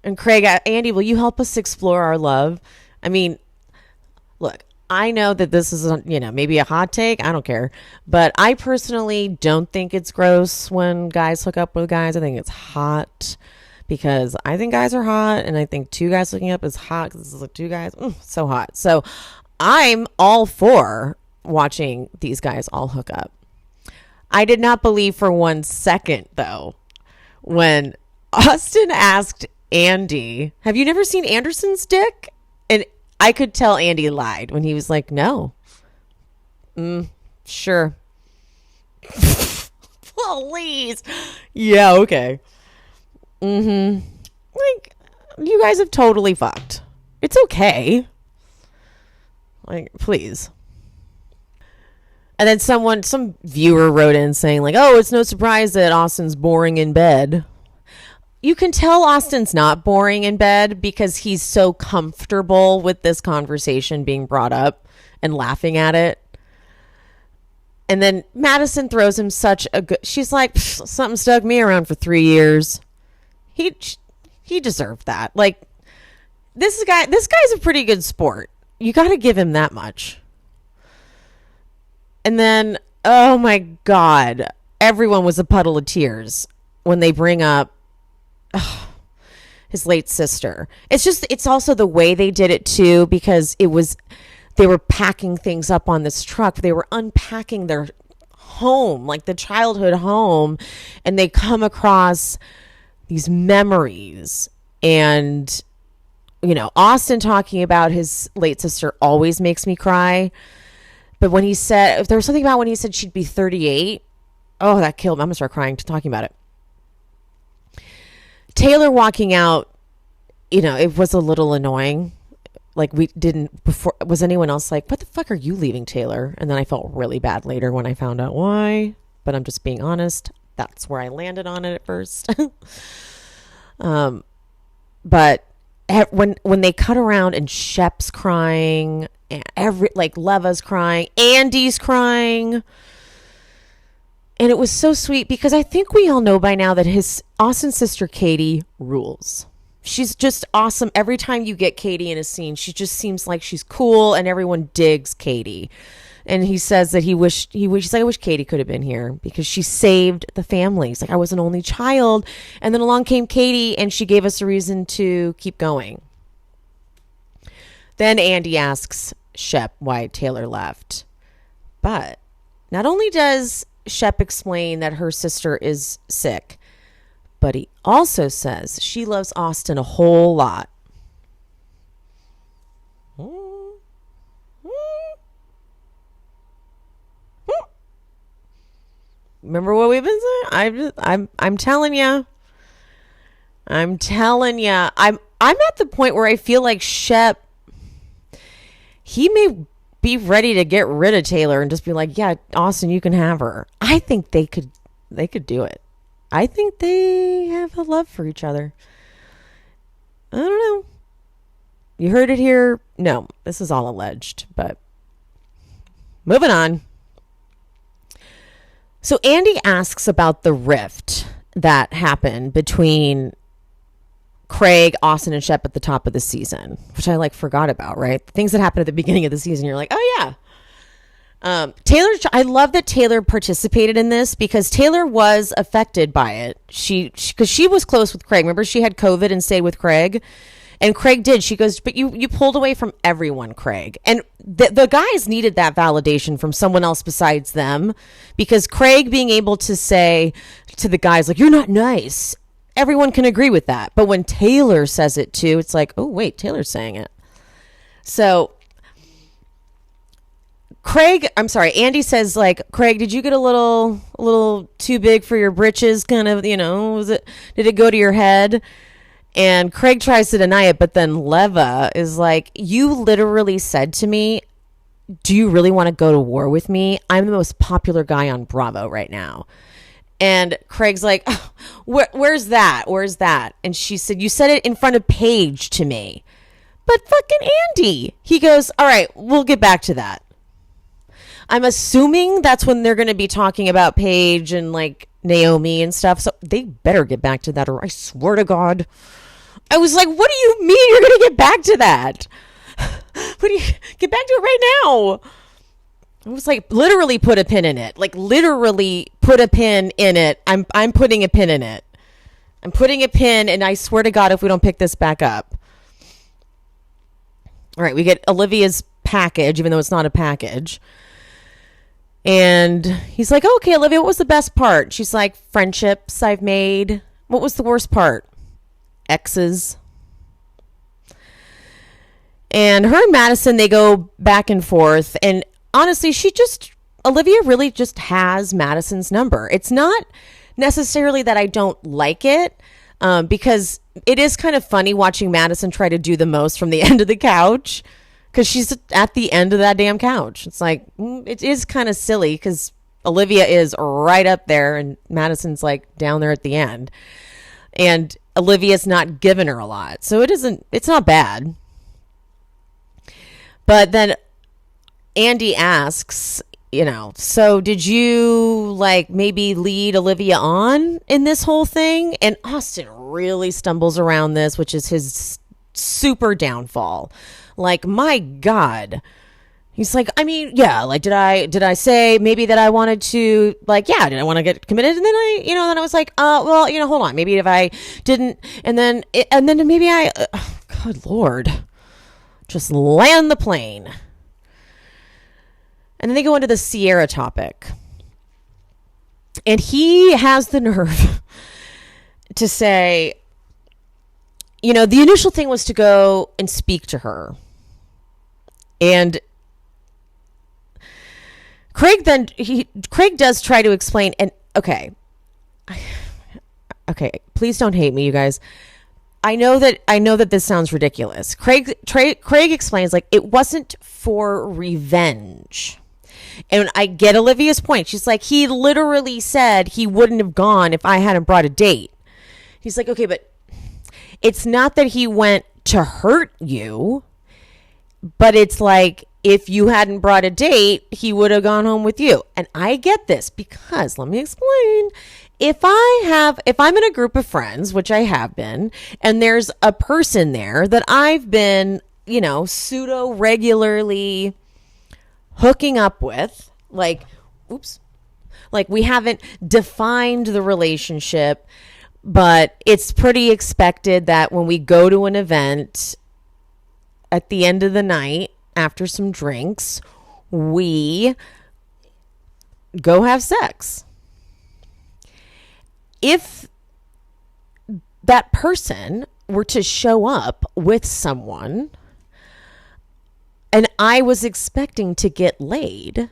And Craig, Andy, will you help us explore our love? I mean, look, I know that this is, maybe a hot take. I don't care. But I personally don't think it's gross when guys hook up with guys. I think it's hot because I think guys are hot. And I think two guys hooking up is hot because this is like two guys. So hot. So I'm all for watching these guys all hook up. I did not believe for 1 second, though, when Austen asked Andy, have you never seen Anderson's dick? And I could tell Andy lied when he was like, no. Sure. Please. Yeah, okay. Like, you guys have totally fucked. It's okay. Like, please. And then some viewer wrote in saying like, oh, it's no surprise that Austen's boring in bed. You can tell Austen's not boring in bed because he's so comfortable with this conversation being brought up and laughing at it. And then Madison throws him such a good, she's like, something stuck me around for 3 years. He deserved that. Like, this guy's a pretty good sport. You got to give him that much. And then, oh my God, everyone was a puddle of tears when they bring up his late sister. It's also the way they did it too, because they were packing things up on this truck. They were unpacking their home, like the childhood home, and they come across these memories. And, Austen talking about his late sister always makes me cry. But when he said, if there was something about when he said she'd be 38, oh, that killed me. I'm going to start crying talking about it. Taylor walking out, it was a little annoying. Like, we didn't, before, was anyone else like, what the fuck are you leaving, Taylor? And then I felt really bad later when I found out why. But I'm just being honest. That's where I landed on it at first. But when they cut around and Shep's crying, and Leva's crying, Andy's crying. And it was so sweet because I think we all know by now that his Austen's sister Katie rules. She's just awesome. Every time you get Katie in a scene, she just seems like she's cool and everyone digs Katie. And he says that he's like, I wish Katie could have been here because she saved the family. He's like, I was an only child. And then along came Katie and she gave us a reason to keep going. Then Andy asks Shep why Taylor left. But not only does Shep explain that her sister is sick, but he also says she loves Austen a whole lot. Remember what we've been saying? I'm telling you. I'm at the point where I feel like Shep, he may be ready to get rid of Taylor and just be like, yeah, Austen, you can have her. I think they could do it. I think they have a love for each other. I don't know. You heard it here. No, this is all alleged, but moving on. So Andy asks about the rift that happened between Craig, Austen, and Shep at the top of the season, which I forgot about, right? Things that happened at the beginning of the season. You're like, oh yeah. Taylor, I love that Taylor participated in this because Taylor was affected by it. Because she was close with Craig. Remember, she had COVID and stayed with Craig. And Craig did. She goes, but you pulled away from everyone, Craig. And the guys needed that validation from someone else besides them. Because Craig being able to say to the guys, like, you're not nice. Everyone can agree with that. But when Taylor says it too, it's like, oh, wait, Taylor's saying it. So Andy says, like, Craig, did you get a little too big for your britches? Kind of, did it go to your head? And Craig tries to deny it, but then Leva is like, you literally said to me, do you really want to go to war with me? I'm the most popular guy on Bravo right now. And Craig's like, oh, where's that? Where's that? And she said, you said it in front of Paige to me. But fucking Andy. He goes, all right, we'll get back to that. I'm assuming that's when they're going to be talking about Paige and Naomi and stuff. So they better get back to that, or I swear to God. I was like, what do you mean you're going to get back to that? What do you get back to it right now? I was like, literally put a pin in it. Literally put a pin in it. I'm putting a pin in it. I'm putting a pin, and I swear to God, if we don't pick this back up. All right, we get Olivia's package, even though it's not a package. And he's like, okay, Olivia, what was the best part? She's like, friendships I've made. What was the worst part? Exes. And her and Madison, they go back and forth. And honestly, Olivia really just has Madison's number. It's not necessarily that I don't like it, because it is kind of funny watching Madison try to do the most from the end of the couch. Because she's at the end of that damn couch. It's like, it is kind of silly because Olivia is right up there and Madison's down there at the end. And Olivia's not giving her a lot. So it's not bad. But then Andy asks, so did you maybe lead Olivia on in this whole thing? And Austen really stumbles around this, which is his super downfall. My God. He's like, I mean, yeah, did I say maybe that I wanted to, did I want to get committed? And then then I was like, well, hold on. Maybe if I didn't, and then maybe good Lord, just land the plane. And then they go into the Sierra topic. And he has the nerve to say, the initial thing was to go and speak to her. And Craig does try to explain, and okay, please don't hate me, you guys. I know that this sounds ridiculous. Craig explains it wasn't for revenge. And I get Olivia's point. She's like, he literally said he wouldn't have gone if I hadn't brought a date. He's like, okay, but it's not that he went to hurt you, but it's like, if you hadn't brought a date, he would have gone home with you. And I get this because, let me explain. If I'm in a group of friends, which I have been, and there's a person there that I've been, pseudo regularly hooking up with, like we haven't defined the relationship, but it's pretty expected that when we go to an event at the end of the night, after some drinks, we go have sex. If that person were to show up with someone and I was expecting to get laid,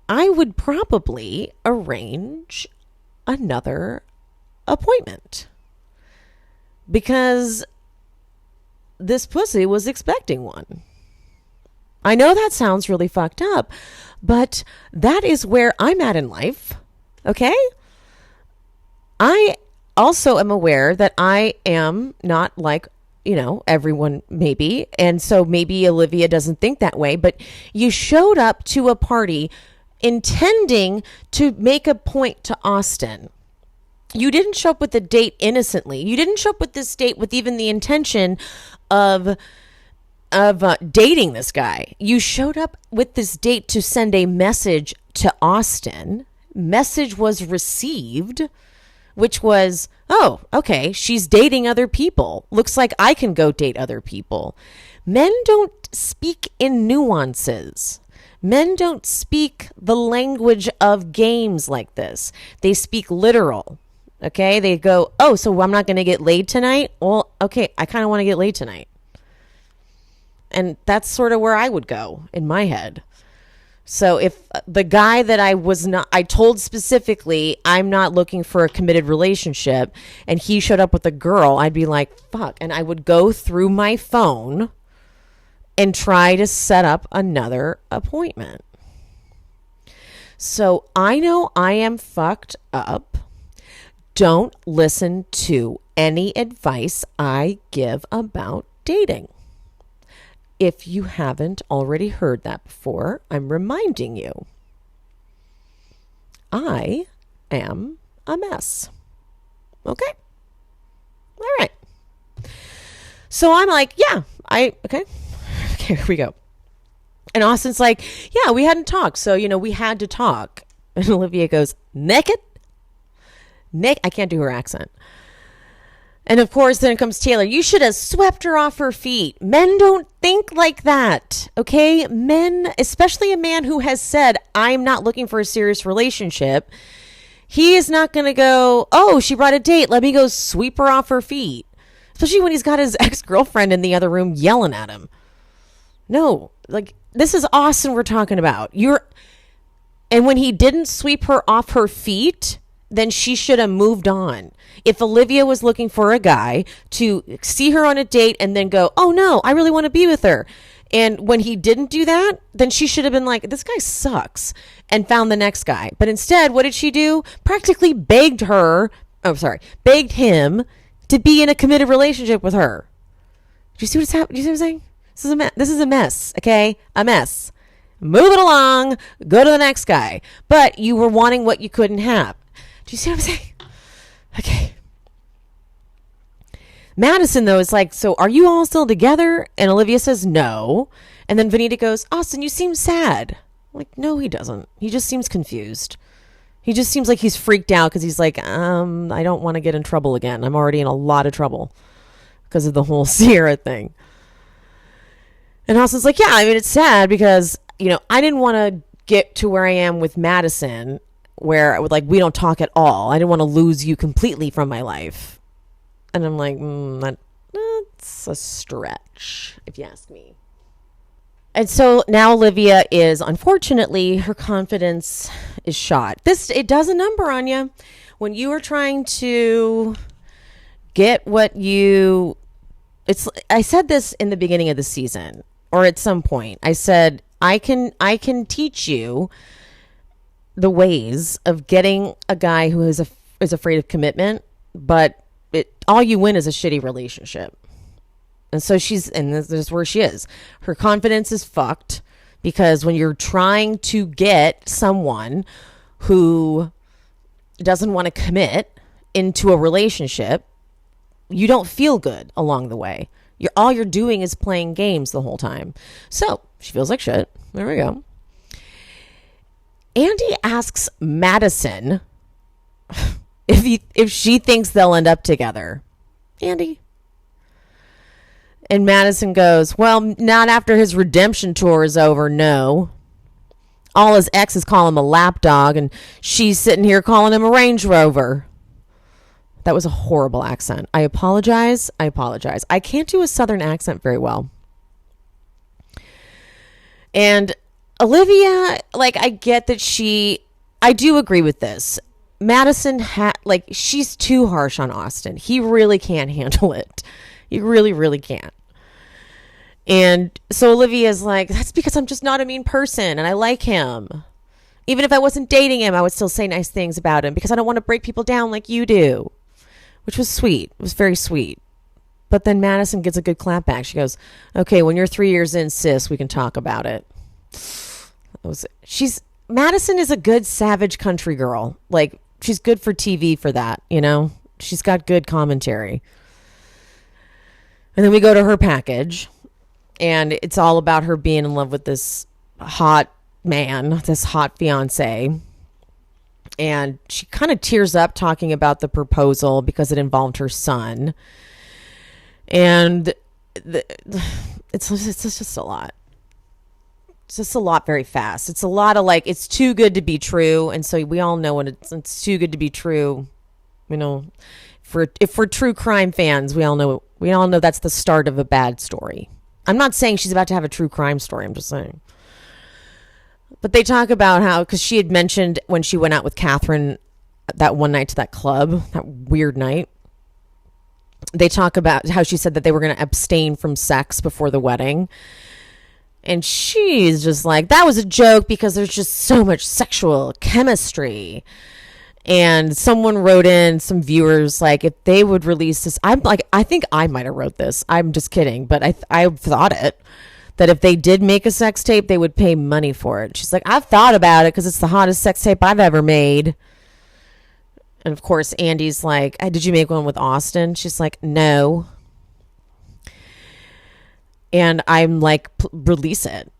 I would probably arrange another appointment because this pussy was expecting one. I know that sounds really fucked up, but that is where I'm at in life. Okay? I also am aware that I am not like, everyone maybe. And so maybe Olivia doesn't think that way, but you showed up to a party intending to make a point to Austen. You didn't show up with a date innocently. You didn't show up with this date with even the intention of dating this guy. You showed up with this date to send a message to Austen. Message was received, which was, oh, okay, she's dating other people. Looks like I can go date other people. Men don't speak in nuances. Men don't speak the language of games like this. They speak literal. Okay, they go, oh, so I'm not going to get laid tonight? Well, okay, I kind of want to get laid tonight. And that's sort of where I would go in my head. So if the guy that I told specifically, I'm not looking for a committed relationship, and he showed up with a girl, I'd be like, fuck. And I would go through my phone and try to set up another appointment. So I know I am fucked up. Don't listen to any advice I give about dating. If you haven't already heard that before, I'm reminding you. I am a mess. Okay? All right. So I'm like, yeah, okay, here we go. And Austen's like, yeah, we hadn't talked. So, we had to talk. And Olivia goes, naked? I can't do her accent. And of course, then comes Taylor. You should have swept her off her feet. Men don't think like that. Okay? Men, especially a man who has said, I'm not looking for a serious relationship. He is not going to go, oh, she brought a date. Let me go sweep her off her feet. Especially when he's got his ex-girlfriend in the other room yelling at him. No, this is Austen we're talking about. And when he didn't sweep her off her feet, then she should have moved on. If Olivia was looking for a guy to see her on a date and then go, oh no, I really want to be with her. And when he didn't do that, then she should have been like, this guy sucks, and found the next guy. But instead, what did she do? Practically begged him to be in a committed relationship with her. Do you see what's happening? Do you see what I'm saying? This is a mess, okay? A mess. Move it along, go to the next guy. But you were wanting what you couldn't have. Do you see what I'm saying? Okay. Madison, though, is like, so are you all still together? And Olivia says no. And then Vanita goes, Austen, you seem sad. I'm like, no, he doesn't. He just seems confused. He just seems like he's freaked out because he's like, I don't want to get in trouble again. I'm already in a lot of trouble because of the whole Sierra thing. And Austen's like, yeah, I mean, it's sad because, I didn't want to get to where I am with Madison where we don't talk at all. I didn't want to lose you completely from my life. And I'm like, that's a stretch, if you ask me. And so now Olivia is, unfortunately, her confidence is shot. It does a number on you when you are trying to get what I said this in the beginning of the season, or at some point. I said, I can teach you the ways of getting a guy who is afraid of commitment, but all you win is a shitty relationship. And so this is where she is. Her confidence is fucked because when you're trying to get someone who doesn't want to commit into a relationship, you don't feel good along the way. All you're doing is playing games the whole time. So she feels like shit. There we go. Andy asks Madison if she thinks they'll end up together. Andy. And Madison goes, well, not after his redemption tour is over, no. All his exes call him a lapdog, and she's sitting here calling him a Range Rover. That was a horrible accent. I apologize. I can't do a Southern accent very well. And Olivia, like, I get that I do agree with this. Madison, she's too harsh on Austen. He really can't handle it. He really, really can't. And so Olivia's like, that's because I'm just not a mean person and I like him. Even if I wasn't dating him, I would still say nice things about him because I don't want to break people down like you do. Which was sweet. It was very sweet. But then Madison gets a good clap back. She goes, okay, when you're 3 years in, sis, we can talk about it. Madison is a good savage country girl. Like, she's good for TV for that, you know? She's got good commentary. And then we go to her package, and it's all about her being in love with this hot man, this hot fiance. And she kind of tears up talking about the proposal because it involved her son. And it's just a lot. It's just a lot very fast. It's a lot of like, it's too good to be true. And so we all know when it's too good to be true. You know, if we're true crime fans, we all know that's the start of a bad story. I'm not saying she's about to have a true crime story. I'm just saying. But they talk about how, because she had mentioned when she went out with Catherine that one night to that club, that weird night, they talk about how she said that they were going to abstain from sex before the wedding. And she's just like, that was a joke because there's just so much sexual chemistry. And someone wrote in, some viewers, like, if they would release this, I'm like, I think I might have wrote this. I'm just kidding. But I thought it. That if they did make a sex tape, they would pay money for it. She's like, I've thought about it because it's the hottest sex tape I've ever made. And of course, Andy's like, did you make one with Austen? She's like, no. And I'm like, release it.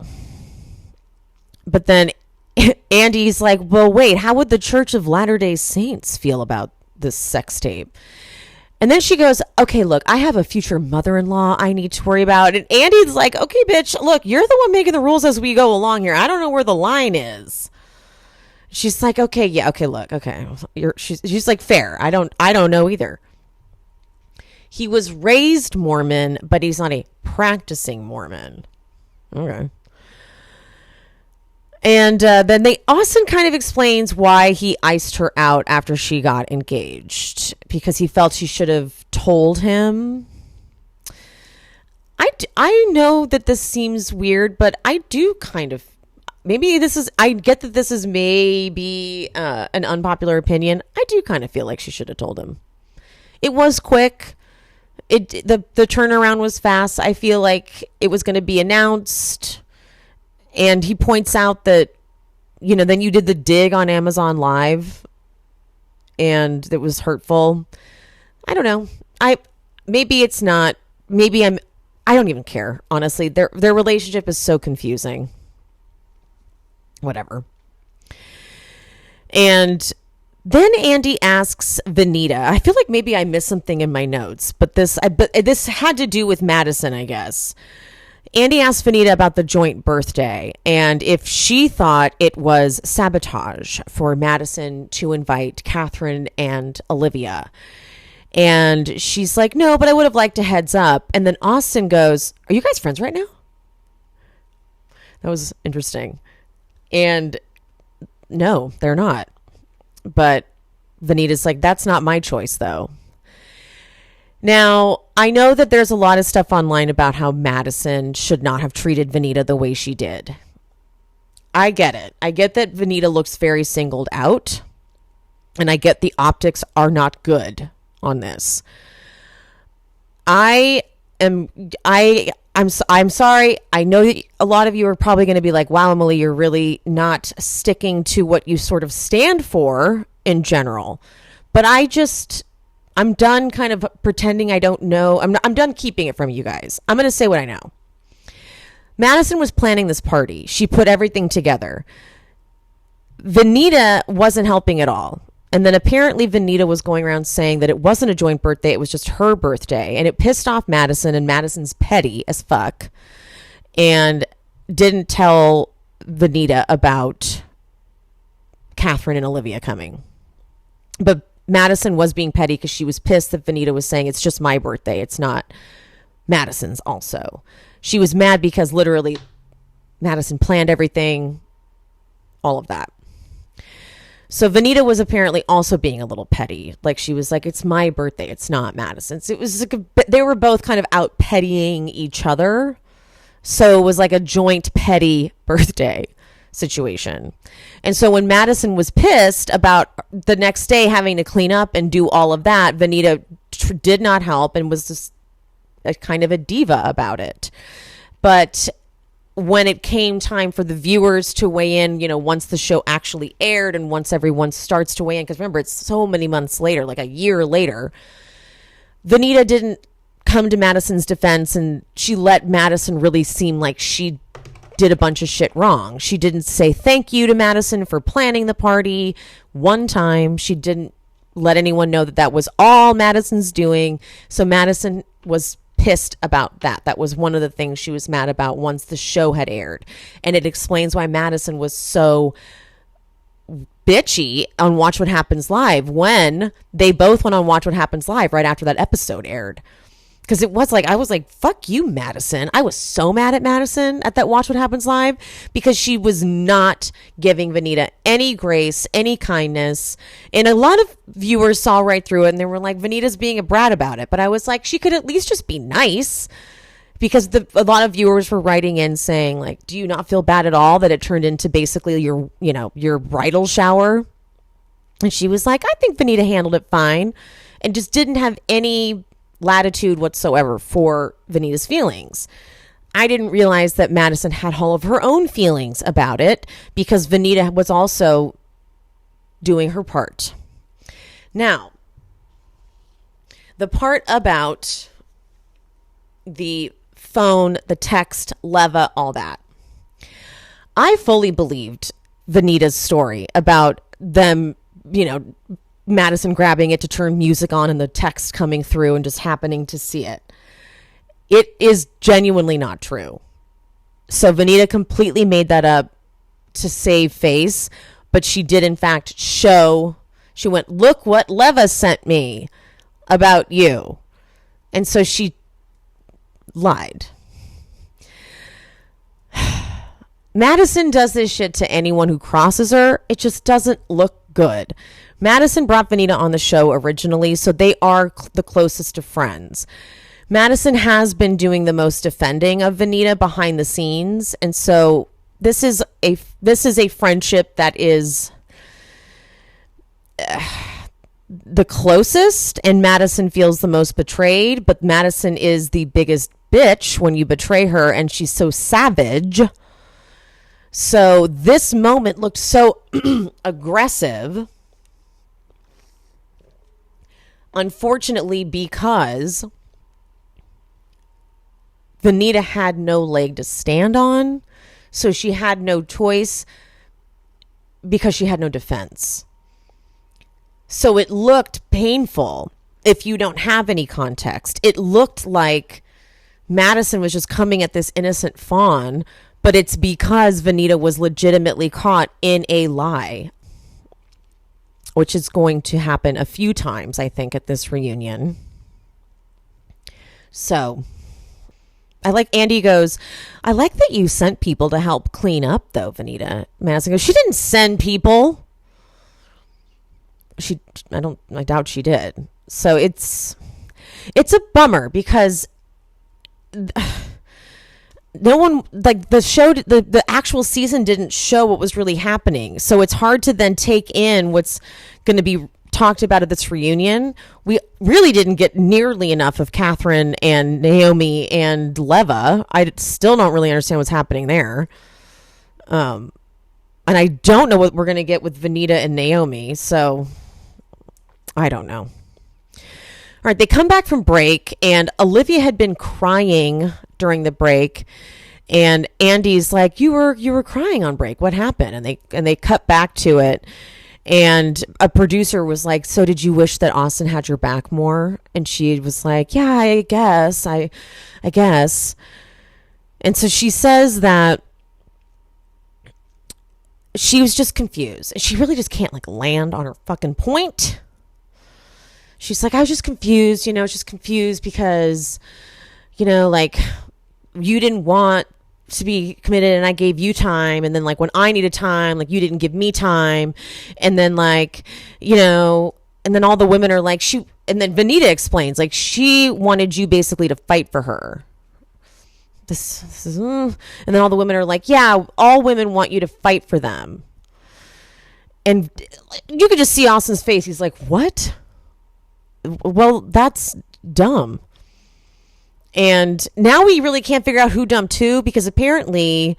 But then Andy's like, well, wait, how would the Church of Latter-day Saints feel about this sex tape? And then she goes, okay, look, I have a future mother-in-law I need to worry about. And Andy's like, okay, bitch, look, you're the one making the rules as we go along here. I don't know where the line is. She's like, okay, yeah, okay, look, okay. She's like, fair. I don't know either. He was raised Mormon, but he's not a practicing Mormon. Okay. And then Austen kind of explains why he iced her out after she got engaged. Because he felt she should have told him. I know that this seems weird, but I do kind of... I get that this is maybe an unpopular opinion. I do kind of feel like she should have told him. It was quick. The turnaround was fast. I feel like it was going to be announced. And he points out that, you know, then you did the dig on Amazon Live and it was hurtful. I don't know. I don't even care. Honestly, their relationship is so confusing. Whatever. And then Andy asks Vanita. I feel like maybe I missed something in my notes, but this had to do with Madison, I guess. Andy asked Vanita about the joint birthday and if she thought it was sabotage for Madison to invite Catherine and Olivia. And she's like, no, but I would have liked a heads up. And then Austen goes, are you guys friends right now? That was interesting. And no, they're not. But Vanita's like, that's not my choice, though. Now, I know that there's a lot of stuff online about how Madison should not have treated Vanita the way she did. I get it. I get that Vanita looks very singled out, and I get the optics are not good on this. I'm sorry. I know that a lot of you are probably going to be like, wow, Emily, you're really not sticking to what you sort of stand for in general. But I'm done kind of pretending I don't know. I'm done keeping it from you guys. I'm going to say what I know. Madison was planning this party. She put everything together. Vanita wasn't helping at all. And then apparently Vanita was going around saying that it wasn't a joint birthday, it was just her birthday. And it pissed off Madison, and Madison's petty as fuck and didn't tell Vanita about Catherine and Olivia coming. But Madison was being petty because she was pissed that Vanita was saying it's just my birthday, it's not Madison's also. She was mad because literally Madison planned everything, all of that. So Vanita was apparently also being a little petty. Like she was like, it's my birthday, it's not Madison's. It was like they were both kind of out pettying each other. So it was like a joint petty birthday situation. And so when Madison was pissed about the next day having to clean up and do all of that, Vanita did not help and was just a kind of a diva about it. But when it came time for the viewers to weigh in, you know, once the show actually aired and once everyone starts to weigh in, because remember, it's so many months later, like a year later, Vanita didn't come to Madison's defense, and she let Madison really seem like she did a bunch of shit wrong. She didn't say thank you to Madison for planning the party one time. She didn't let anyone know that that was all Madison's doing. So Madison was pissed about that. That was one of the things she was mad about once the show had aired. And it explains why Madison was so bitchy on Watch What Happens Live when they both went on Watch What Happens Live right after that episode aired. Because it was like, I was like, fuck you, Madison. I was so mad at Madison at that Watch What Happens Live because she was not giving Vanita any grace, any kindness. And a lot of viewers saw right through it and they were like, Vanita's being a brat about it. But I was like, she could at least just be nice, because a lot of viewers were writing in saying like, do you not feel bad at all that it turned into basically your bridal shower? And she was like, I think Vanita handled it fine, and just didn't have any latitude whatsoever for Vanita's feelings. I didn't realize that Madison had all of her own feelings about it because Vanita was also doing her part. Now, the part about the phone, the text, Leva, all that. I fully believed Vanita's story about them, Madison grabbing it to turn music on and the text coming through and just happening to see it. It is genuinely not true. So Vanita completely made that up to save face, but she did in fact show, she went, look what Leva sent me about you. And so she lied. Madison does this shit to anyone who crosses her. It just doesn't look good. Madison brought Vanita on the show originally, so they are the closest of friends. Madison has been doing the most defending of Vanita behind the scenes, and so this is a friendship that is the closest, and Madison feels the most betrayed, but Madison is the biggest bitch when you betray her, and she's so savage. So this moment looked so aggressive. Unfortunately, because Vanita had no leg to stand on, so she had no choice because she had no defense. So it looked painful if you don't have any context. It looked like Madison was just coming at this innocent fawn, but it's because Vanita was legitimately caught in a lie, which is going to happen a few times, I think, at this reunion. So, Andy goes, I like that you sent people to help clean up, though, Vanita. Madison goes, she didn't send people. I doubt she did. So it's a bummer because no one, like the show, the actual season didn't show what was really happening. So it's hard to then take in what's going to be talked about at this reunion. We really didn't get nearly enough of Catherine and Naomi and Leva. I still don't really understand what's happening there. And I don't know what we're going to get with Vanita and Naomi. So I don't know. All right, they come back from break, and Olivia had been crying during the break, and Andy's like, "You were crying on break. What happened?" And they cut back to it, and a producer was like, "So did you wish that Austen had your back more?" And she was like, "Yeah, I guess. I guess." And so she says that she was just confused. She really just can't like land on her fucking point. She's like, I was just confused, just confused because, like you didn't want to be committed and I gave you time. And then like when I needed time, like you didn't give me time. And then like, and then all the women are like, and then Vanita explains like she wanted you basically to fight for her. This is, and then all the women are like, yeah, all women want you to fight for them. And you could just see Austen's face. He's like, what? Well, that's dumb. And now we really can't figure out who dumped who, because apparently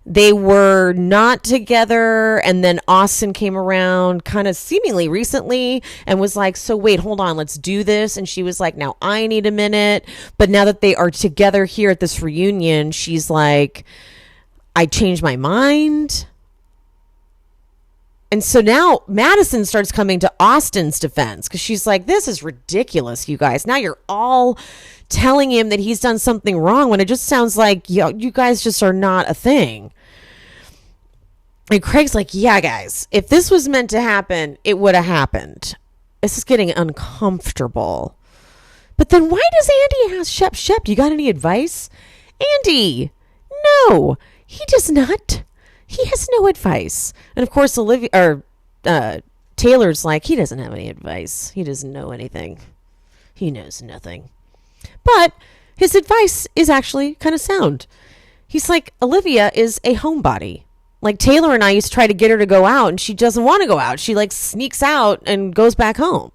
they were not together, and then Austen came around kind of seemingly recently and was like, so wait, hold on, let's do this. And she was like, now I need a minute. But now that they are together here at this reunion, she's like, I changed my mind. And so now Madison starts coming to Austen's defense because she's like, this is ridiculous, you guys. Now you're all telling him that he's done something wrong when it just sounds like you guys just are not a thing. And Craig's like, yeah, guys, if this was meant to happen, it would have happened. This is getting uncomfortable. But then why does Andy ask Shep, do you got any advice? Andy, no, he does not. He has no advice. And of course, Taylor's like, he doesn't have any advice. He doesn't know anything. He knows nothing. But his advice is actually kind of sound. He's like, Olivia is a homebody. Like Taylor and I used to try to get her to go out, and she doesn't want to go out. She like sneaks out and goes back home.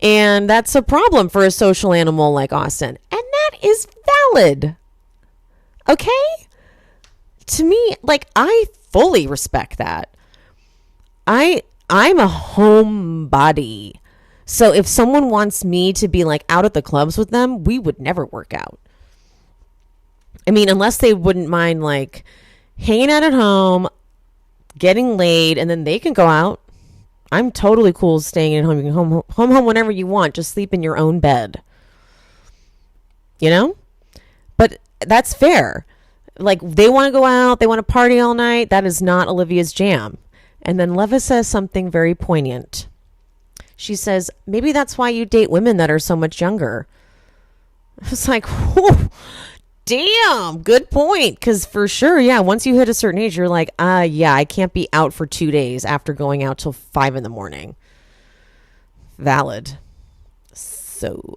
And that's a problem for a social animal like Austen. And that is valid. Okay? To me, like, I fully respect that. I'm a homebody. So if someone wants me to be like out at the clubs with them, we would never work out. I mean, unless they wouldn't mind like hanging out at home, getting laid, and then they can go out. I'm totally cool staying at home. You can home whenever you want. Just sleep in your own bed. But that's fair. Like, they want to go out, they want to party all night. That is not Olivia's jam. And then Leva says something very poignant. She says, maybe that's why you date women that are so much younger. It's like, whew, damn, good point. Because for sure, yeah, once you hit a certain age, you're like, yeah, I can't be out for 2 days after going out till 5 a.m. Valid. So,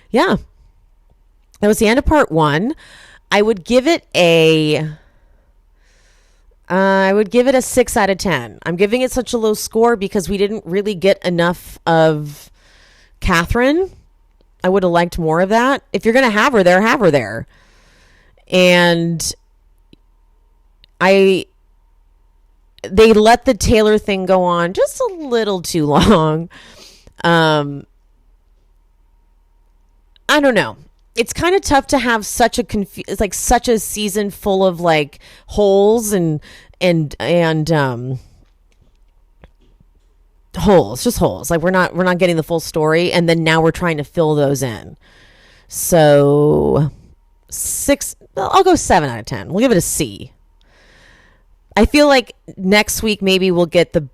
yeah. That was the end of part 1. I would give it a 6 out of 10. I'm giving it such a low score because we didn't really get enough of Catherine. I would have liked more of that. If you're going to have her there, have her there. And they let the Taylor thing go on just a little too long. I don't know. It's kind of tough to have such a such a season full of like holes and holes, just holes. Like we're not getting the full story, and then now we're trying to fill those in. So 6, I'll go 7 out of 10. We'll give it a C. I feel like next week maybe we'll get the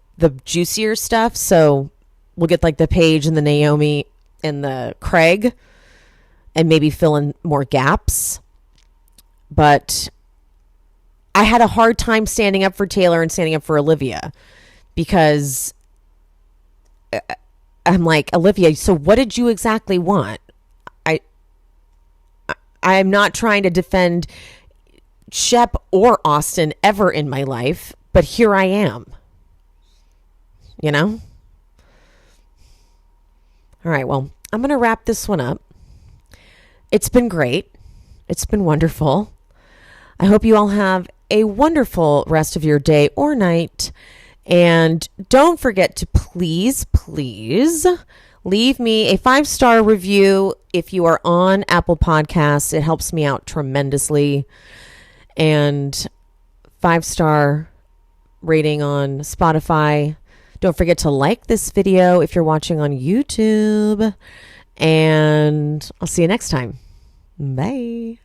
juicier stuff. So we'll get like the Paige and the Naomi and the Craig, and maybe fill in more gaps. But I had a hard time standing up for Taylor and standing up for Olivia, because I'm like, Olivia, so what did you exactly want? I'm not trying to defend Shep or Austen ever in my life, but here I am. You know? All right, well, I'm going to wrap this one up. It's been great. It's been wonderful. I hope you all have a wonderful rest of your day or night. And don't forget to please leave me a 5-star review if you are on Apple Podcasts. It helps me out tremendously. And 5-star rating on Spotify. Don't forget to like this video if you're watching on YouTube. And I'll see you next time. Bye.